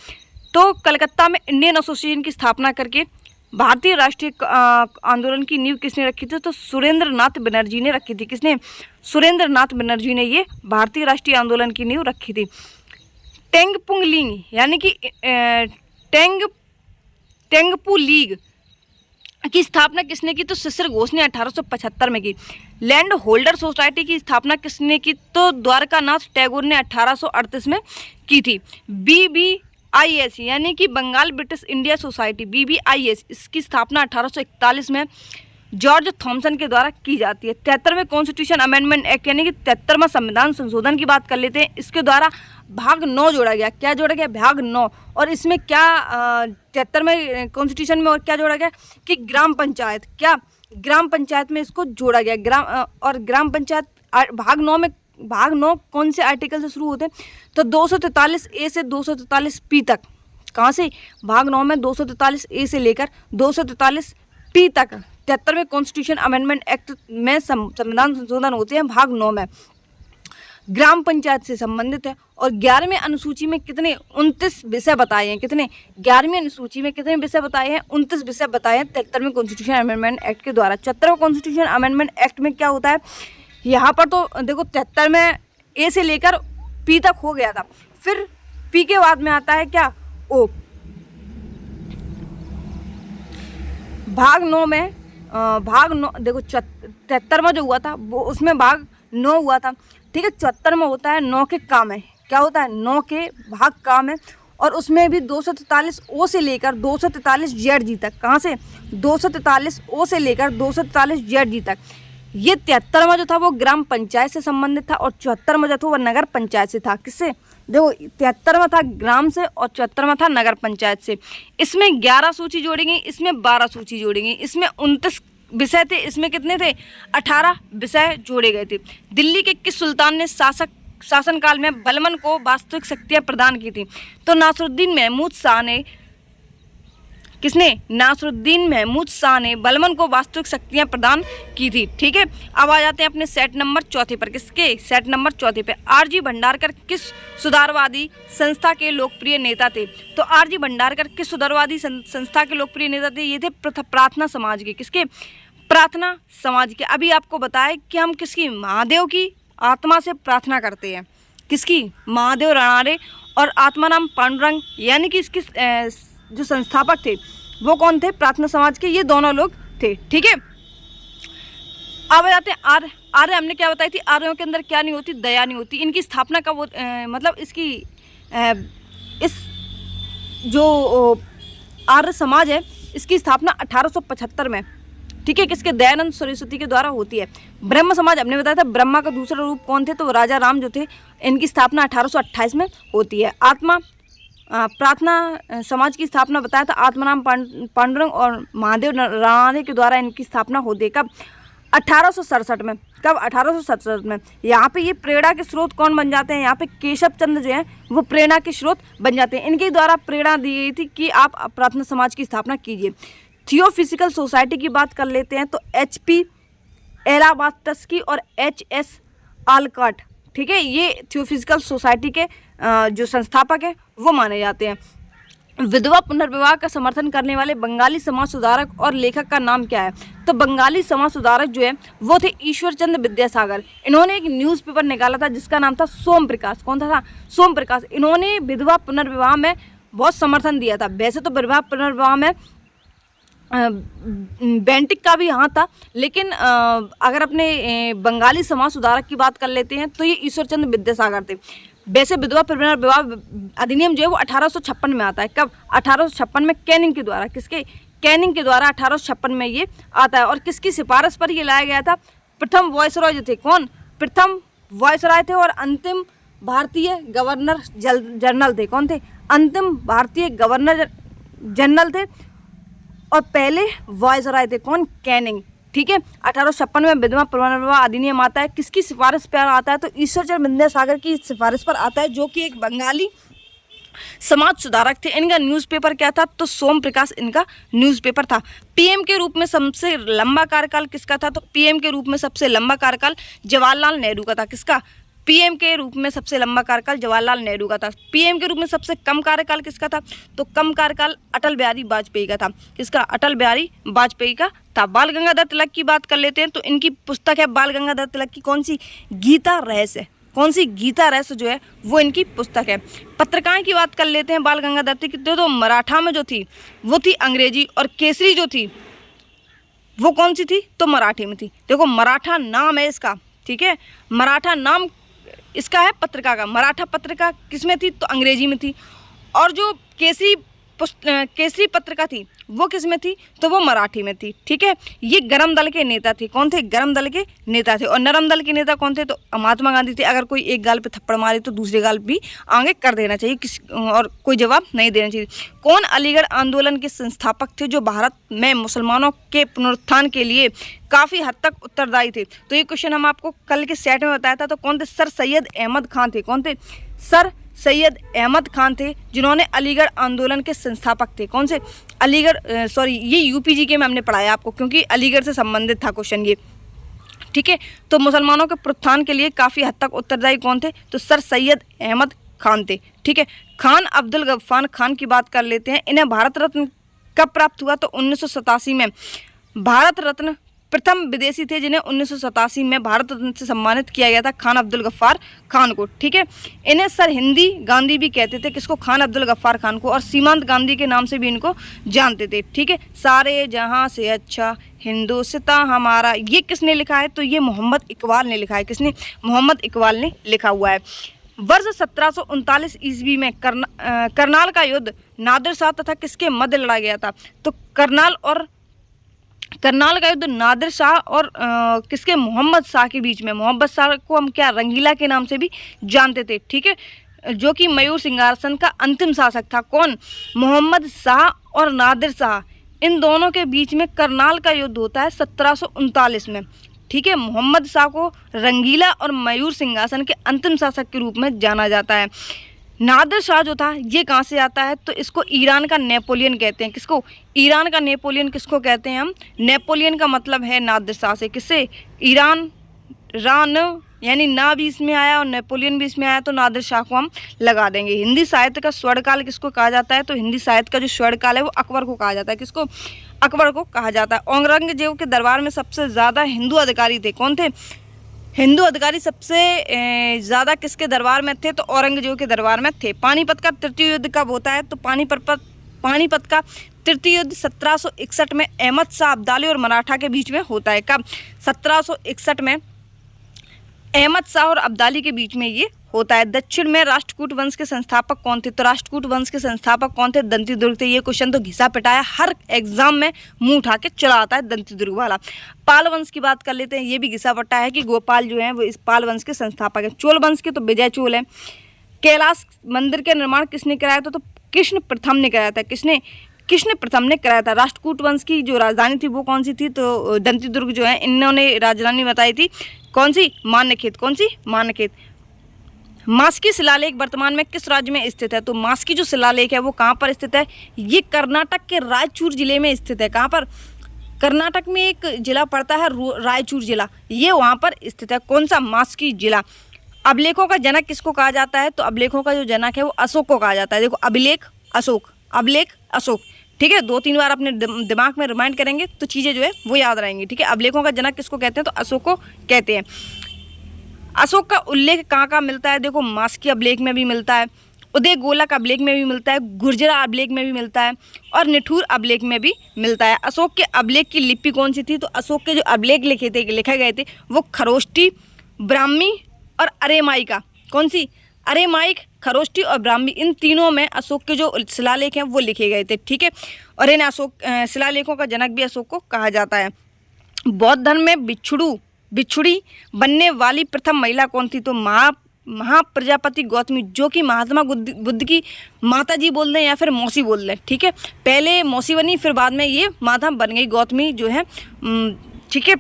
तो कलकत्ता में इंडियन एसोसिएशन की स्थापना करके भारतीय राष्ट्रीय आंदोलन की नींव किसने रखी थी? तो सुरेंद्र नाथ बनर्जी ने रखी थी। किसने? सुरेंद्र नाथ बनर्जी ने ये भारतीय राष्ट्रीय आंदोलन की नींव रखी थी। टेंगपुंग लीग यानी कि टेंगपू लीग की स्थापना किसने की? तो शिशिर घोष ने 1875 में की। लैंड होल्डर सोसाइटी की स्थापना किसने की? तो द्वारकानाथ टैगोर ने 1838 में की थी। BBIS यानी कि Bengal British India society, BBIS, इसकी स्थापना 1841 में जॉर्ज थॉमसन के द्वारा की जाती है। 73वें कॉन्स्टिट्यूशन अमेंडमेंट एक्ट यानी कि 73वां संविधान संशोधन की बात कर लेते हैं। इसके द्वारा भाग 9 जोड़ा गया। क्या जोड़ा गया? भाग 9। और इसमें क्या 73वें कॉन्स्टिट्यूशन में और क्या जोड़ा गया कि ग्राम पंचायत, क्या ग्राम पंचायत में इसको जोड़ा गया। ग्राम पंचायत भाग 9 में, भाग 9 कौन से आर्टिकल से शुरू होते हैं? तो 243A से 243P तक। कहाँ से? भाग 9 में 243A से लेकर 243P तक 73वें कॉन्स्टिट्यूशन अमेंडमेंट एक्ट में संविधान संशोधन होते हैं भाग 9 में। ग्राम पंचायत से संबंधित है। और 11वीं अनुसूची में कितने? 29 विषय बताए हैं। कितने? 11वीं अनुसूची में कितने विषय बताए हैं? 29 विषय बताए हैं 73वें कॉन्स्टिट्यूशन अमेंडमेंट एक्ट के द्वारा। 74वें कॉन्स्टिट्यूशन अमेंडमेंट एक्ट में क्या होता है? यहाँ पर तो देखो 73 में ए से लेकर पी तक हो गया था। फिर पी के बाद में आता है क्या? ओ। भाग 9 में भाग 9 देखो 73 में जो हुआ था वो उसमें भाग 9 हुआ था, ठीक है। 74 में होता है 9 के काम है। क्या होता है? 9 के भाग काम है। और उसमें भी 243O से लेकर 243ZG तक। कहाँ से? 243O से लेकर 243ZG तक। ये 73 में जो था वो ग्राम पंचायत से संबंधित था और 74 में जो था वो नगर पंचायत से था। किससे? देखो 73 में था ग्राम से और 74 में था नगर पंचायत से। इसमें 11 सूची जोड़ी गई, इसमें 12 सूची जोड़ी गई। इसमें 29 विषय थे, इसमें कितने थे? 18 विषय जोड़े गए थे। दिल्ली के किस सुल्तान ने शासनकाल में बलमन को वास्तविक शक्तियाँ प्रदान की थी? तो नासरुद्दीन महमूद शाह ने। किसने? नासरुद्दीन महमूद शाह ने बलमन को वास्तविक शक्तियाँ प्रदान की थी, ठीक है। अब आ जाते हैं अपने सेट नंबर 4 पर। किसके? सेट नंबर 4 पे। RG भंडारकर किस सुधारवादी संस्था के लोकप्रिय नेता थे? तो RG भंडारकर किस सुधारवादी संस्था के लोकप्रिय नेता थे? ये थे प्रार्थना समाज के। किसके? प्रार्थना समाज के। अभी आपको बताया कि हम किसकी? महादेव की आत्मा से प्रार्थना करते हैं। किसकी? महादेव राणारे और आत्माराम पांडुरंग यानी कि इसकी जो संस्थापक थे वो कौन थे? प्रार्थना समाज के। ये दोनों लोग थे, ठीक है। अब जाते हैं आर्य। हमने क्या बताई थी? आर्यों के अंदर क्या नहीं होती? दया नहीं होती। इनकी स्थापना कब मतलब इसकी इस जो आर्य समाज है इसकी स्थापना 1875 में, ठीक है। किसके? दयानंद सरस्वती के द्वारा होती है। ब्रह्म समाज हमने बताया था ब्रह्मा का दूसरा रूप कौन थे? तो राजा राम जो थे। इनकी स्थापना 1828 में होती है। प्रार्थना समाज की स्थापना बताया था आत्माराम पांडुरंग और महादेव राणारे के द्वारा इनकी स्थापना होती है। कब? 1867 में। कब? 1867 में। यहाँ पे ये प्रेरणा के स्रोत कौन बन जाते हैं? यहाँ पे केशव चंद्र जो है वो प्रेरणा के स्रोत बन जाते हैं। इनके द्वारा प्रेरणा दी गई थी कि आप प्रार्थना समाज की स्थापना कीजिए। थियोफिजिकल सोसाइटी की बात कर लेते हैं तो HP एलाबास्टस्की और HS आलकट, ठीक है। ये थियोफिजिकल सोसाइटी के जो संस्थापक है वो माने जाते हैं। विधवा पुनर्विवाह का समर्थन करने वाले बंगाली समाज सुधारक और लेखक का नाम क्या है? तो बंगाली समाज सुधारक जो है वो थे ईश्वर चंद्र विद्यासागर। इन्होंने एक न्यूज़पेपर निकाला था जिसका नाम था सोम प्रकाश। कौन था? सोम प्रकाश। इन्होंने विधवा पुनर्विवाह में बहुत समर्थन दिया था। वैसे तो विधवा पुनर्विवाह में बेंटिक का भी यहाँ था, लेकिन अगर अपने बंगाली समाज सुधारक की बात कर लेते हैं तो ये ईश्वर चंद्र विद्यासागर थे। वैसे विधवा पुनर्विवाह अधिनियम जो है वो 1856 में आता है। कब? 1856 में कैनिंग के द्वारा। किसके? कैनिंग के द्वारा 1856 में ये आता है। और किसकी सिफारिश पर ये लाया गया था? प्रथम वायसरॉय जो थे। कौन? प्रथम वायसरॉय थे और अंतिम भारतीय गवर्नर जनरल थे। कौन थे? अंतिम भारतीय गवर्नर जनरल थे और पहले वायसरॉय थे। कौन? कैनिंग। ठीक है। 1856 में विधवा पुनर्विवाह अधिनियम आता है। किसकी सिफारिश पर आता है? तो ईश्वर चंद्र विद्यासागर की सिफारिश पर आता है, जो कि एक बंगाली समाज सुधारक थे। इनका न्यूज़पेपर क्या था? तो सोम प्रकाश इनका न्यूज़पेपर था। पीएम के रूप में सबसे लंबा कार्यकाल किसका था? तो पीएम के रूप में सबसे लंबा कार्यकाल जवाहरलाल नेहरू का था। किसका? पीएम के रूप में सबसे लंबा कार्यकाल जवाहरलाल नेहरू का था। पीएम के रूप में सबसे कम कार्यकाल किसका था? तो कम कार्यकाल अटल बिहारी वाजपेयी का था। किसका? अटल बिहारी वाजपेयी का था। बाल गंगाधर तिलक की बात कर लेते हैं तो इनकी पुस्तक है बाल गंगाधर तिलक की। कौन सी? गीता रहस्य। कौन सी? गीता रहस्य जो है वो इनकी पुस्तक है। पत्रिकाएं की बात कर लेते हैं बाल गंगाधर तिलक की। तो मराठा में जो थी वो थी अंग्रेजी, और केसरी जो थी वो कौन सी थी? तो मराठी में थी। देखो मराठा नाम है इसका। ठीक है। मराठा नाम इसका है पत्रिका का। मराठा पत्रिका किस में थी? तो अंग्रेजी में थी। और जो केसरी पत्रिका थी वो किस में थी? तो वो मराठी में थी। ठीक है। ये गरम दल के नेता थे। कौन थे? गरम दल के नेता थे। और नरम दल के नेता कौन थे? तो महात्मा गांधी थे। अगर कोई एक गाल पे थप्पड़ मारे तो दूसरे गाल भी आगे कर देना चाहिए, और कोई जवाब नहीं देना चाहिए। कौन अलीगढ़ आंदोलन के संस्थापक थे, जो भारत में मुसलमानों के पुनरुत्थान के लिए काफ़ी हद तक उत्तरदायी थे? तो ये क्वेश्चन हम आपको कल के सेट में बताया था। तो कौन थे? सर सैयद अहमद खान थे। कौन थे? सर सैयद अहमद खान थे, जिन्होंने अलीगढ़ आंदोलन के संस्थापक थे। कौन से? ये यूपीजीके में हमने पढ़ाया आपको, क्योंकि अलीगढ़ से संबंधित था क्वेश्चन ये। ठीक है। तो मुसलमानों के पुनरुत्थान के लिए काफ़ी हद तक उत्तरदायी कौन थे? तो सर सैयद अहमद खान थे। ठीक है। खान अब्दुल गफ्फार खान की बात कर लेते हैं। इन्हें भारत रत्न कब प्राप्त हुआ? तो 1987 में। भारत रत्न प्रथम विदेशी थे जिन्हें 1987 में भारत रत्न से सम्मानित किया गया था, खान अब्दुल गफ्फार खान को। ठीक है। इन्हें सर हिंदी गांधी भी कहते थे। किसको? खान अब्दुल गफ्फार खान को। और सीमांत गांधी के नाम से भी इनको जानते थे। ठीक है। सारे जहां से अच्छा हिंदुस्तान हमारा, ये किसने लिखा है? तो ये मोहम्मद इकबाल ने लिखा है। किसने? मोहम्मद इकबाल ने लिखा हुआ है। वर्ष 1739 ईस्वी में करनाल का युद्ध नादिर शाह तथा किसके मध्य लड़ा गया था? तो करनाल का युद्ध नादिर शाह और किसके? मोहम्मद शाह के बीच में। मोहम्मद शाह को हम क्या रंगीला के नाम से भी जानते थे। ठीक है। जो कि मयूर सिंहासन का अंतिम शासक था। कौन? मोहम्मद शाह और नादिर शाह, इन दोनों के बीच में करनाल का युद्ध होता है 1739 में। ठीक है। मोहम्मद शाह को रंगीला और मयूर सिंहासन के अंतिम शासक के रूप में जाना जाता है। नादिर शाह जो था ये कहाँ से आता है? तो इसको ईरान का नेपोलियन कहते हैं। किसको? ईरान का नेपोलियन किसको कहते हैं हम? नेपोलियन का मतलब है नादिर शाह से। किससे? ईरान। रान यानी ना भी इसमें आया और नेपोलियन भी इसमें आया, तो नादिर शाह को हम लगा देंगे। हिंदी साहित्य का स्वर्णकाल किसको कहा जाता है? तो हिंदी साहित्य का जो स्वर्णकाल है वो अकबर को कहा जाता है। किसको? अकबर को कहा जाता है। औरंगजेब के दरबार में सबसे ज़्यादा हिंदू अधिकारी थे। कौन थे? हिंदू अधिकारी सबसे ज़्यादा किसके दरबार में थे? तो औरंगजेब के दरबार में थे। पानीपत का तृतीय युद्ध कब होता है? तो पानीपत का तृतीय युद्ध 1761 में अहमद शाह अब्दाली और मराठा के बीच में होता है। कब? 1761 में अहमद शाह और अब्दाली के बीच में ये होता है। दक्षिण में राष्ट्रकूट वंश के संस्थापक कौन थे? तो राष्ट्रकूट वंश के संस्थापक कौन थे? दंतीदुर्ग थे। ये क्वेश्चन तो घिसा पिटाया हर एग्जाम में मुंह उठा के चला आता है दंतीदुर्ग वाला। पाल वंश की बात कर लेते हैं। ये भी घिसा पट्टा है कि गोपाल जो है वो इस पाल वंश के संस्थापक है। चोल वंश के तो विजय चोल है। कैलाश मंदिर का निर्माण किसने कराया था? तो कृष्ण प्रथम ने कराया था। किसने? कृष्ण प्रथम ने कराया था। राष्ट्रकूट वंश की जो राजधानी थी वो कौन सी थी? तो दंतीदुर्ग जो है इन्होंने राजधानी बताई थी। कौन सी? मान्यखेत। कौन सी? मान्यखेत। मास्की शिलालेख वर्तमान में किस राज्य में स्थित है? तो मास्की जो शिलालेख है वो कहाँ पर स्थित है? ये कर्नाटक के रायचूर जिले में स्थित है। कहाँ पर? कर्नाटक में एक जिला पड़ता है रायचूर जिला, ये वहाँ पर स्थित है। कौन सा? मास्की जिला। अभिलेखों का जनक किसको कहा जाता है? तो अभिलेखों का जो जनक है वो अशोक को कहा जाता है। देखो, अभिलेख अशोक, अभिलेख अशोक, ठीक है। 2-3 बार अपने दिमाग में रिमाइंड करेंगे तो चीज़ें जो है वो याद रहेंगी, ठीक है। अभिलेखों का जनक किसको कहते हैं? तो अशोक को कहते हैं। अशोक का उल्लेख कहाँ कहाँ मिलता है? देखो, मास्की अभिलेख में भी मिलता है, उदय गोलक अभिलेख में भी मिलता है, गुर्जरा अभिलेख में भी मिलता है और निठुर अभिलेख में भी मिलता है। अशोक के अभिलेख की लिपि कौन सी थी? तो अशोक के जो अभिलेख लिखे गए थे वो खरोष्टी, ब्राह्मी और अरेमाइका। कौन सी? अरेमाइक, खरोष्टी और ब्राह्मी, इन तीनों में अशोक के जो शिलालेख हैं वो लिखे गए थे, ठीक है। और इन शिलालेखों का जनक भी अशोक को कहा जाता है। बौद्ध धर्म में बिछुड़ी बनने वाली प्रथम महिला कौन थी? तो महाप्रजापति गौतमी, जो कि महात्मा बुद्ध की माता जी बोल दें या फिर मौसी बोल दें, ठीक है। पहले मौसी बनी, फिर बाद में ये माता बन गई। गौतमी जो है, ठीक है,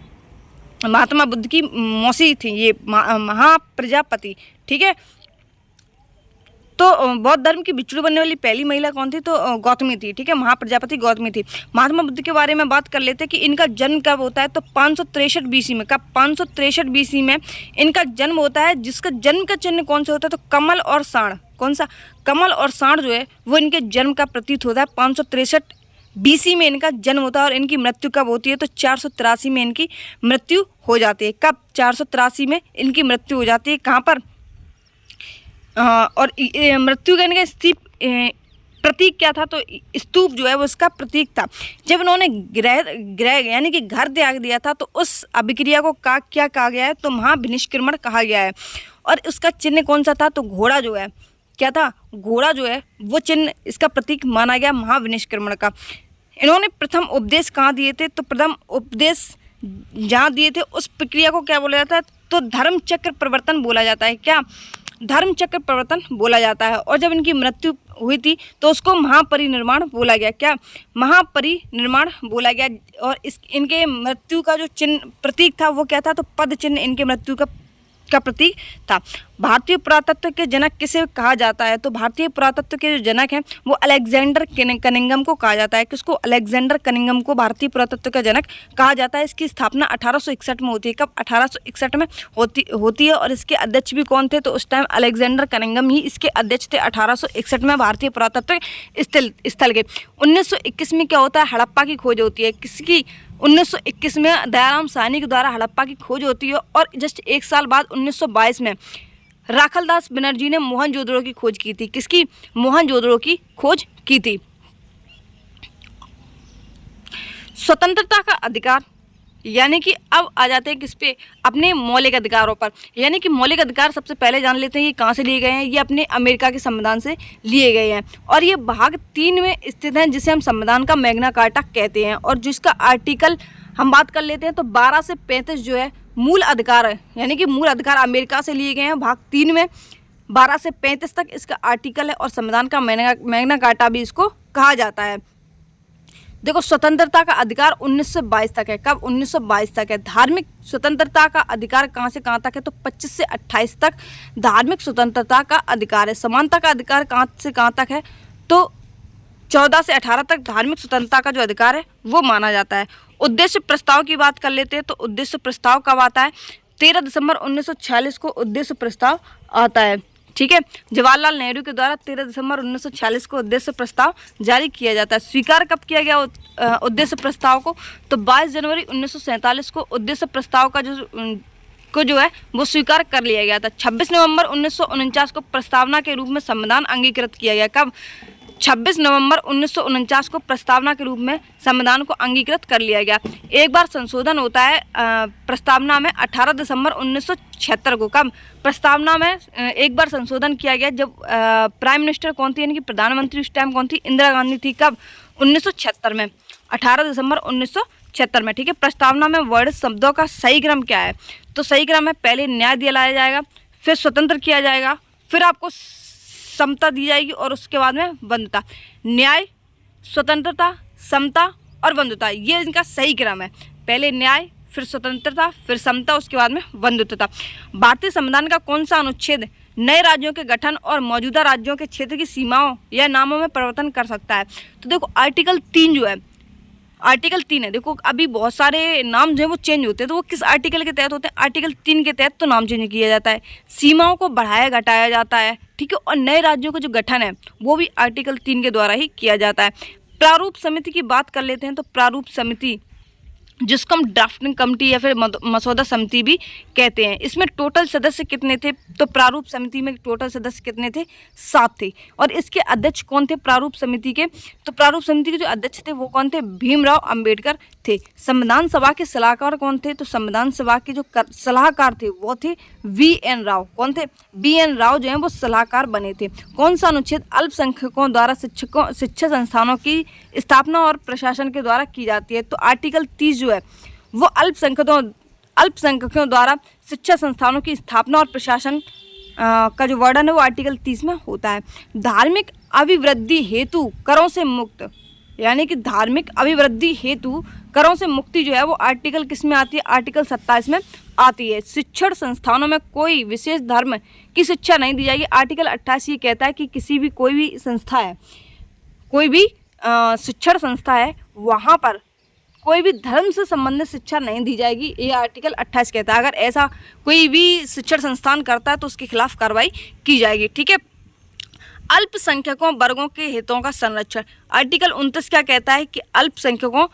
महात्मा बुद्ध की मौसी थी ये महाप्रजापति, ठीक है। तो बौद्ध धर्म की बिछुड़ी बनने वाली पहली महिला कौन थी? तो गौतमी थी, ठीक है। महाप्रजापति गौतमी थी। महात्मा बुद्ध के बारे में बात कर लेते हैं कि इनका जन्म कब होता है? तो 563 बीसी में। कब? 563 बीसी में इनका जन्म होता है, जिसका जन्म का चिन्ह कौन सा होता है? तो कमल और साण। कौन सा? कमल और साण जो है वो इनके जन्म का प्रतीक होता है। 563 बीसी में इनका जन्म होता है और इनकी मृत्यु कब होती है? तो 483 में इनकी मृत्यु हो जाती है। कब? 483 में इनकी मृत्यु हो जाती है। कहाँ पर? और मृत्यु का इनका प्रतीक क्या था? तो स्तूप जो है वो इसका प्रतीक था। जब इन्होंने ग्रह यानी कि घर त्याग दिया था तो उस अभिक्रिया को क्या कहा गया है? तो महाविनिष्क्रमण कहा गया है। और उसका चिन्ह कौन सा था? तो घोड़ा जो है, क्या था? घोड़ा जो है वो चिन्ह इसका प्रतीक माना गया महाविनिष्क्रमण का। इन्होंने प्रथम उपदेश कहाँ दिए थे? तो प्रथम उपदेश जहाँ दिए थे उस प्रक्रिया को क्या बोला जाता है? तो धर्म चक्र प्रवर्तन बोला जाता है। क्या? धर्म चक्र प्रवर्तन बोला जाता है। और जब इनकी मृत्यु हुई थी तो उसको महापरिनिर्वाण बोला गया। क्या? महापरिनिर्वाण बोला गया। और इनके मृत्यु का जो चिन्ह प्रतीक था वो क्या था? तो पद चिन्ह इनके मृत्यु का प्रतीक था। भारतीय पुरातत्व के जनक किसे कहा जाता है? तो भारतीय पुरातत्व के जो जनक हैं वो अलेक्जेंडर कनिंघम को कहा जाता है। किसको? अलेक्जेंडर कनिंघम को भारतीय पुरातत्व का जनक कहा जाता है। इसकी स्थापना 1861 में होती है। कब? 1861 में होती है। और इसके अध्यक्ष भी कौन थे? तो उस टाइम अलेक्जेंडर कनिंघम ही इसके अध्यक्ष थे 1861 में भारतीय पुरातत्व स्थल के। 1921 में क्या होता है? हड़प्पा की खोज होती है। किसकी? 1921 में दयाराम साहनी के द्वारा हड़प्पा की खोज होती है। और जस्ट एक साल बाद 1922 में राखलदास बनर्जी ने मोहनजोदड़ो की खोज की थी। किसकी? मोहनजोदड़ो की खोज की थी। स्वतंत्रता का अधिकार, यानी कि अब आ जाते हैं किस पे? अपने मौलिक अधिकारों पर। यानी कि मौलिक अधिकार सबसे पहले जान लेते हैं ये कहाँ से लिए गए हैं। ये अपने अमेरिका के संविधान से लिए गए हैं और ये भाग 3 में स्थित हैं, जिसे हम संविधान का मैग्ना कार्टा कहते हैं। और जिसका आर्टिकल हम बात कर लेते हैं तो 12 से 35 जो है मूल अधिकार है, यानी कि मूल अधिकार अमेरिका से लिए गए हैं। भाग 3 में 12 से 35 तक इसका आर्टिकल है और संविधान का मैग्ना कार्टा भी इसको कहा जाता है। देखो, स्वतंत्रता का अधिकार 1922 तक है। कब? 1922 तक है। धार्मिक स्वतंत्रता का अधिकार कहाँ से कहाँ तक है? तो 25 से 28 तक धार्मिक स्वतंत्रता का अधिकार है। समानता का अधिकार कहाँ से कहाँ तक है? तो 14 से 18 तक धार्मिक स्वतंत्रता का जो अधिकार है वो माना जाता है। उद्देश्य प्रस्ताव की बात कर लेते हैं तो उद्देश्य प्रस्ताव कब आता है? 13 दिसंबर 1946 को उद्देश्य प्रस्ताव आता है, ठीक है। जवाहरलाल नेहरू के द्वारा 13 दिसंबर 1946 को उद्देश्य प्रस्ताव जारी किया जाता है। स्वीकार कब किया गया उद्देश्य प्रस्ताव को? तो 22 जनवरी 1947 को उद्देश्य प्रस्ताव का जो है वो स्वीकार कर लिया गया था। 26 नवंबर 1949 को प्रस्तावना के रूप में संविधान अंगीकृत किया गया। कब? 26 नवंबर 1949 को प्रस्तावना के रूप में संविधान को अंगीकृत कर लिया गया। एक बार संशोधन होता है प्रस्तावना में 18 दिसंबर 1976 को। कब? प्रस्तावना में एक बार संशोधन किया गया जब प्राइम मिनिस्टर कौन थी, यानी कि प्रधानमंत्री उस टाइम कौन थी? इंदिरा गांधी थी। कब? 1976 में, 18 दिसंबर 1976 में, ठीक है। प्रस्तावना में वर्ड शब्दों का सही क्रम क्या है? तो सही क्रम है, पहले न्याय दिया लाया जाएगा, फिर स्वतंत्र किया जाएगा, फिर आपको समता दी जाएगी और उसके बाद में बंधुता। न्याय, स्वतंत्रता, समता और बंधुता, ये इनका सही क्रम है। पहले न्याय, फिर स्वतंत्रता, फिर समता, उसके बाद में बंधुत्वता। भारतीय संविधान का कौन सा अनुच्छेद नए राज्यों के गठन और मौजूदा राज्यों के क्षेत्र की सीमाओं या नामों में परिवर्तन कर सकता है? तो देखो, आर्टिकल 3 जो है, आर्टिकल 3 है। देखो अभी बहुत सारे नाम जो है वो चेंज होते हैं, तो वो किस आर्टिकल के तहत होते हैं? आर्टिकल 3 के तहत तो नाम चेंज किया जाता है। सीमाओं को बढ़ाया घटाया जाता है, ठीक है। और नए राज्यों का जो गठन है वो भी आर्टिकल 3 के द्वारा ही किया जाता है। प्रारूप समिति की बात कर लेते हैं। तो प्रारूप समिति, जिसको हम ड्राफ्टिंग कमेटी या फिर मसौदा समिति भी कहते हैं, इसमें टोटल सदस्य कितने थे? तो प्रारूप समिति में टोटल सदस्य कितने थे? 7 थे। और इसके अध्यक्ष कौन थे प्रारूप समिति के? तो प्रारूप समिति के जो अध्यक्ष थे वो कौन थे? भीमराव अंबेडकर थे। संविधान सभा के सलाहकार कौन थे? तो संविधान सभा के जो सलाहकार थे वो थे VN राव। कौन थे? VN राव जो है वो सलाहकार बने थे। कौन सा अनुच्छेद अल्पसंख्यकों द्वारा शिक्षा संस्थानों की स्थापना और प्रशासन के द्वारा की जाती है? तो आर्टिकल 30 जो है वो अल्पसंख्यकों द्वारा शिक्षा संस्थानों की स्थापना और प्रशासन का जो वर्णन है वो आर्टिकल 30 में होता है। धार्मिक अभिवृद्धि हेतु करों से मुक्त, यानी कि धार्मिक अभिवृद्धि हेतु करों से मुक्ति जो है वो आर्टिकल किस में आती है? आर्टिकल 27 में आती है। शिक्षण संस्थानों में कोई विशेष धर्म की शिक्षा नहीं दी जाएगी। आर्टिकल 28 ये कहता है कि किसी भी कोई भी संस्था है, कोई भी शिक्षण संस्था है, वहाँ पर कोई भी धर्म से संबंधित शिक्षा नहीं दी जाएगी। ये आर्टिकल 28 कहता है। अगर ऐसा कोई भी शिक्षण संस्थान करता है तो उसके खिलाफ कार्रवाई की जाएगी, ठीक है। अल्पसंख्यकों वर्गों के हितों का संरक्षण, आर्टिकल 29 क्या कहता है? कि अल्पसंख्यकों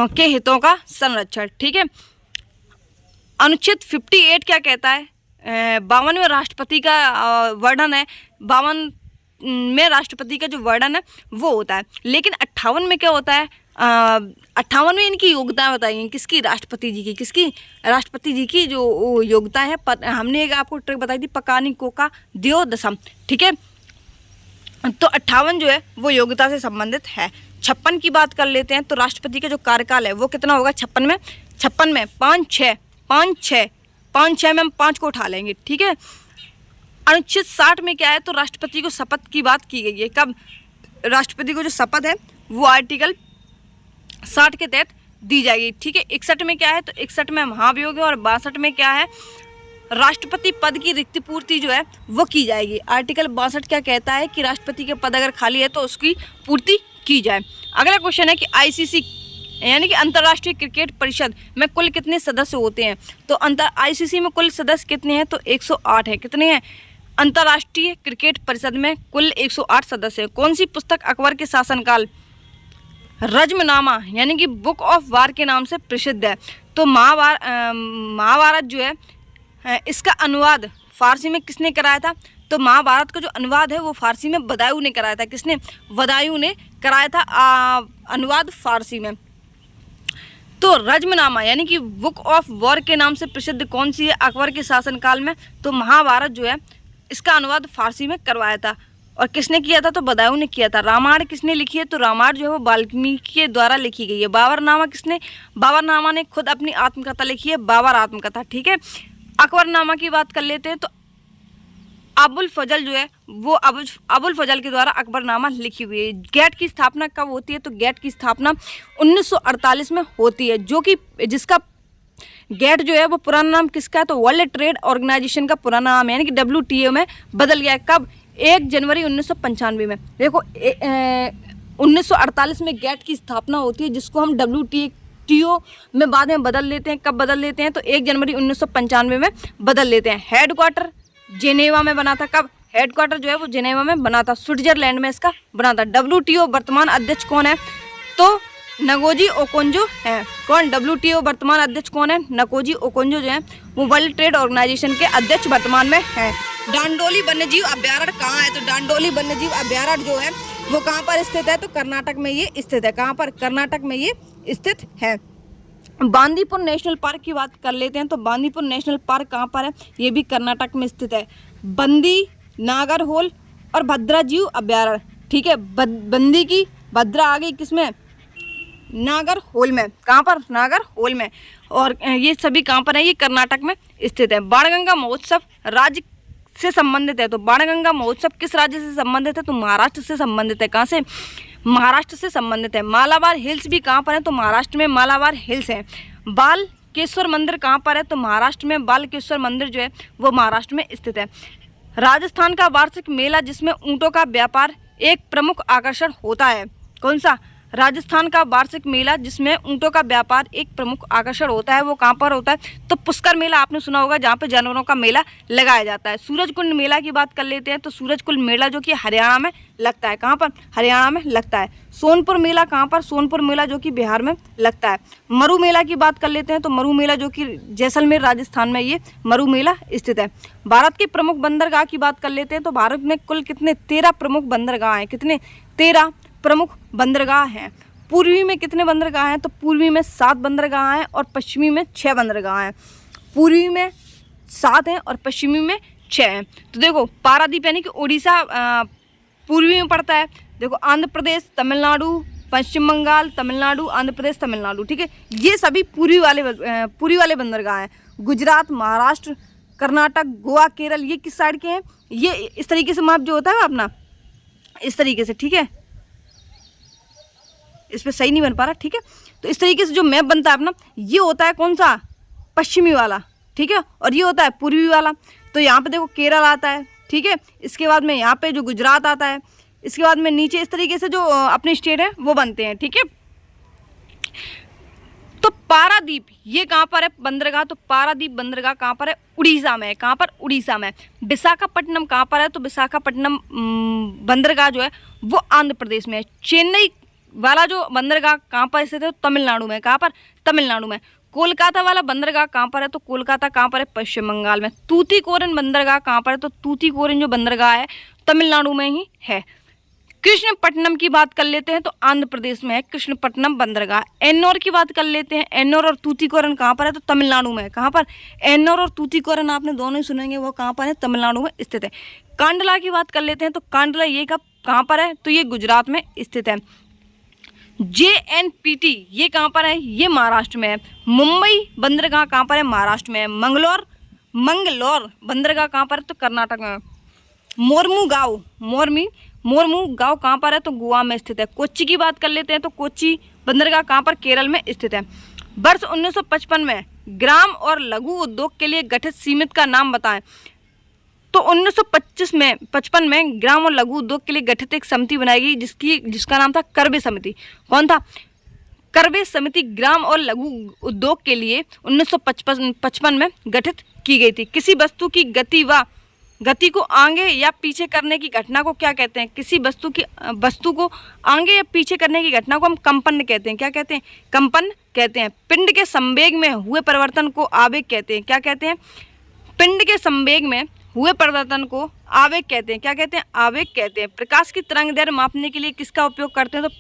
के हितों का संरक्षण, ठीक है। अनुच्छेद 58 क्या कहता है? 52वें राष्ट्रपति का वर्णन है। 52 में राष्ट्रपति का जो वर्णन है वो होता है। लेकिन 58 में क्या होता है? 58 में इनकी योग्यता बताई, किसकी? राष्ट्रपति जी की। किसकी? राष्ट्रपति जी की जो योग्यता है, हमने एक आपको ट्रिक बताई थी, पकानी कोका दियो दशम, ठीक है। तो 58 जो है वो योग्यता से संबंधित है। 56 की बात कर लेते हैं। तो राष्ट्रपति का जो कार्यकाल है वो कितना होगा? 56 में 5-6 में हम 5 को उठा लेंगे, ठीक है। अनुच्छेद 60 में क्या है? तो राष्ट्रपति को शपथ की बात की गई है। कब राष्ट्रपति को जो शपथ है वो आर्टिकल 60 के तहत दी जाएगी, ठीक है। 61 में क्या है? तो 61 में महाभियोग है। और 62 में क्या है? राष्ट्रपति पद की रिक्त पूर्ति जो है वो की जाएगी। आर्टिकल 62 क्या कहता है? कि राष्ट्रपति के पद अगर खाली है तो उसकी पूर्ति की जाए। अगला क्वेश्चन है कि ICC यानी कि अंतर्राष्ट्रीय क्रिकेट परिषद में कुल कितने सदस्य होते हैं? तो ICC में कुल सदस्य कितने हैं? तो 108 है। कितने हैं? अंतर्राष्ट्रीय क्रिकेट परिषद में कुल 108 सदस्य हैं। कौन सी पुस्तक अकबर के शासनकाल रज्मनामा यानी कि बुक ऑफ वार के नाम से प्रसिद्ध है? तो महाभारत जो है इसका अनुवाद फारसी में किसने कराया था? तो महाभारत का जो अनुवाद है वो फारसी में बदायूं ने कराया था। किसने? बदायूं ने कराया था अनुवाद फारसी में। तो रज्मनामा यानी कि बुक ऑफ वॉर के नाम से प्रसिद्ध कौन सी है अकबर के शासनकाल में? तो महाभारत जो है इसका अनुवाद फारसी में करवाया था। और किसने किया था? तो बदायूं ने किया था। रामायण किसने लिखी है? तो रामायण जो है वो वाल्मीकि के द्वारा लिखी गई है। बाबरनामा किसने? बाबरनामा ने खुद अपनी आत्मकथा लिखी है, बाबर आत्मकथा, ठीक है। अकबरनामा की बात कर लेते हैं। तो अबुल फजल जो है वो अबुल फजल के द्वारा अकबरनामा लिखी हुई है। गेट की स्थापना कब होती है? तो गेट की स्थापना 1948 में होती है, जो कि जिसका गेट जो है वो पुराना नाम किसका है? तो वर्ल्ड ट्रेड ऑर्गेनाइजेशन का पुराना नाम है, यानी कि WTO में बदल गया है। कब? 1 जनवरी 1995 में। देखो 1948 में गेट की स्थापना होती है, जिसको हम WTO में बाद में बदल लेते हैं। कब बदल लेते हैं? तो 1 जनवरी 1995 में बदल लेते हैं। हेडक्वार्टर जेनेवा में बना था। कब? हेडक्वार्टर जो है वो जेनेवा में बना था, स्विट्जरलैंड में इसका बना था। WTO वर्तमान अध्यक्ष कौन है? तो नगोजी ओकोंजो है। कौन? WTO वर्तमान अध्यक्ष कौन है? नगोजी ओकोंजो जो है वो वर्ल्ड ट्रेड ऑर्गेनाइजेशन के अध्यक्ष वर्तमान में है। डांडोली वन्यजीव अभ्यारण्य कहाँ है? तो डांडोली वन्यजीव अभ्यारण्य जो है वो कहाँ पर स्थित है? तो कर्नाटक में ये स्थित है। कहाँ पर? कर्नाटक में ये स्थित है। बांदीपुर नेशनल पार्क की बात कर लेते हैं। तो बांदीपुर नेशनल पार्क कहाँ पर है? ये भी कर्नाटक में स्थित है। बंदी, नागरहोल और भद्रा जीव अभ्यारण्य, ठीक है। बंदी की भद्रा आ गई किसमें? नागरहोल में। कहाँ पर? नागरहोल में। और ये सभी कहाँ पर है? ये कर्नाटक में स्थित है। बाणगंगा महोत्सव राज्य से संबंधित है। तो बाणगंगा महोत्सव किस राज्य से संबंधित है? तो महाराष्ट्र से संबंधित है। कहाँ से? महाराष्ट्र से संबंधित है। मालाबार हिल्स भी कहाँ पर है? तो महाराष्ट्र में मालाबार हिल्स है। बालकेश्वर मंदिर कहाँ पर है? तो महाराष्ट्र में बालकेश्वर मंदिर जो है वो महाराष्ट्र में स्थित है। राजस्थान का वार्षिक मेला जिसमें ऊँटों का व्यापार एक प्रमुख आकर्षण होता है, कौन सा? राजस्थान का वार्षिक मेला जिसमें ऊँटों का व्यापार एक प्रमुख आकर्षण होता है वो कहाँ पर होता है? तो पुष्कर मेला आपने सुना होगा, जहाँ पे जानवरों का मेला लगाया जाता है। सूरजकुंड मेला की बात कर लेते हैं तो सूरजकुंड मेला जो कि हरियाणा में लगता है। कहाँ पर? हरियाणा में लगता है। सोनपुर मेला कहाँ पर? सोनपुर मेला जो कि बिहार में लगता है। मरु मेला की बात कर लेते हैं तो मरु मेला जो कि जैसलमेर राजस्थान में ये मरु मेला स्थित है। भारत के प्रमुख बंदरगाह की बात कर लेते हैं तो भारत में कुल कितने? 13 प्रमुख बंदरगाह हैं। कितने? 13 प्रमुख बंदरगाह हैं। पूर्वी में कितने बंदरगाह हैं? तो पूर्वी में 7 बंदरगाह हैं और पश्चिमी में 6 बंदरगाह हैं। पूर्वी में 7 हैं और पश्चिमी में 6 हैं। तो देखो पारादीप यानी कि उड़ीसा पूर्वी में पड़ता है। देखो आंध्र प्रदेश, तमिलनाडु, पश्चिम बंगाल, तमिलनाडु, आंध्र प्रदेश, तमिलनाडु, ठीक है, ये सभी पूर्वी वाले बंदरगाह हैं। गुजरात, महाराष्ट्र, कर्नाटक, गोवा, केरल, ये किस साइड के हैं? ये इस तरीके से माप जो होता है अपना, इस तरीके से, ठीक है, इस पर सही नहीं बन पा रहा, ठीक है, तो इस तरीके से जो मैप बनता है अपना, ये होता है कौन सा? पश्चिमी वाला, ठीक है, और ये होता है पूर्वी वाला। तो यहाँ पे देखो केरल आता है, ठीक है, इसके बाद में यहाँ पे जो गुजरात आता है, इसके बाद में नीचे इस तरीके से जो अपने स्टेट है वो बनते हैं, ठीक है। तो पारादीप ये कहाँ पर है बंदरगाह? तो पारादीप बंदरगाह कहाँ पर है? उड़ीसा में है। कहाँ पर? उड़ीसा में। विशाखापट्टनम कहाँ पर है? तो विशाखापट्टनम बंदरगाह जो है वो आंध्र प्रदेश में है। चेन्नई वाला जो बंदरगाह कहाँ पर स्थित है? तमिलनाडु में। कहाँ पर? तमिलनाडु में। कोलकाता वाला बंदरगाह कहाँ पर है? तो कोलकाता कहाँ पर है? पश्चिम बंगाल में। तूतीकोरिन बंदरगाह कहाँ पर है? तो तूतीकोरिन जो बंदरगाह है तमिलनाडु में ही है। कृष्णपट्टनम की बात कर लेते हैं तो आंध्र प्रदेश में है कृष्णपट्टनम बंदरगाह। एन्नौर की बात कर लेते हैं, एन्नौर और तूतीकोरिन कहाँ पर है? तो तमिलनाडु में है। कहाँ पर? एन्नौर और तूतीकोरिन आपने दोनों ही सुनेंगे, वो कहाँ पर है? तमिलनाडु में स्थित है। कांडला की बात कर लेते हैं तो कांडला ये कहाँ पर है? तो ये गुजरात में स्थित है। JNPT ये कहाँ पर है? ये महाराष्ट्र में है। मुंबई बंदरगाह कहाँ पर है? महाराष्ट्र में है। मंगलोर बंदरगाह कहाँ पर है? तो कर्नाटक में है। मोरमुगांव कहाँ पर है? तो गोवा में स्थित है। कोच्चि की बात कर लेते हैं तो कोच्चि बंदरगाह कहाँ पर? केरल में स्थित है। वर्ष 1955 में ग्राम और लघु उद्योग के लिए गठित समिति का नाम बताएं। तो 1955 में ग्राम और लघु उद्योग के लिए गठित एक समिति बनाई गई जिसका नाम था करवे समिति। कौन था? करवे समिति ग्राम और लघु उद्योग के लिए 1955 में गठित की गई थी। किसी वस्तु की गति को आगे या पीछे करने की घटना को क्या कहते हैं? किसी वस्तु को आगे या पीछे करने की घटना को हम कंपन कहते हैं। क्या कहते हैं? कंपन कहते हैं। पिंड के संवेग में हुए परिवर्तन को आवेग कहते हैं। क्या कहते हैं? पिंड के संवेग में हुए परिवर्तन को आवेग कहते हैं। क्या कहते हैं? आवेग कहते हैं। प्रकाश की तरंग दैर्घ्य मापने के लिए किसका उपयोग करते हैं? तो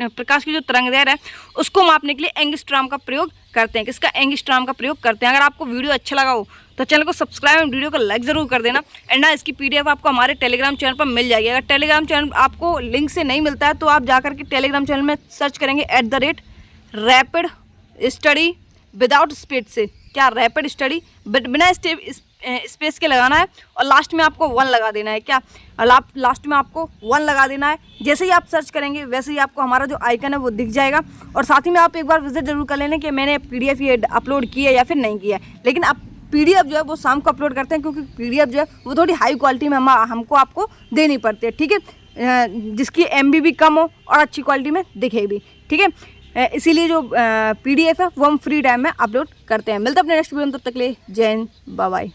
प्रकाश की जो तरंग दैर्घ्य है उसको मापने के लिए एंगस्ट्रॉम का प्रयोग करते हैं। किसका? एंगस्ट्रॉम का प्रयोग करते हैं। अगर आपको वीडियो अच्छा लगा हो तो चैनल को सब्सक्राइब और वीडियो को लाइक ज़रूर कर देना। एंड ना इसकी PDF आपको हमारे टेलीग्राम चैनल पर मिल जाएगी। अगर टेलीग्राम चैनल आपको लिंक से नहीं मिलता है तो आप जाकर के टेलीग्राम चैनल में सर्च करेंगे @रैपिड स्टडी विदाउट स्पेस से। क्या? रैपिड स्टडी बिना स्पेस के लगाना है और लास्ट में आपको 1 लगा देना है। क्या? लास्ट में आपको 1 लगा देना है। जैसे ही आप सर्च करेंगे वैसे ही आपको हमारा जो आइकन है वो दिख जाएगा। और साथ ही में आप एक बार विजिट जरूर कर लेना कि मैंने PDF ये अपलोड की है या फिर नहीं किया है। लेकिन आप PDF जो है वो शाम को अपलोड करते हैं क्योंकि PDF जो है वो थोड़ी हाई क्वालिटी में हमको आपको देनी पड़ती है, ठीक है, जिसकी MB भी कम हो और अच्छी क्वालिटी में दिखे भी, ठीक है। इसीलिए जो PDF है वो हम फ्री टाइम में अपलोड करते हैं। मिलते हैं अपने नेक्स्ट वीडियो में, तब तक के लिए जय हिंद, बाय बाय।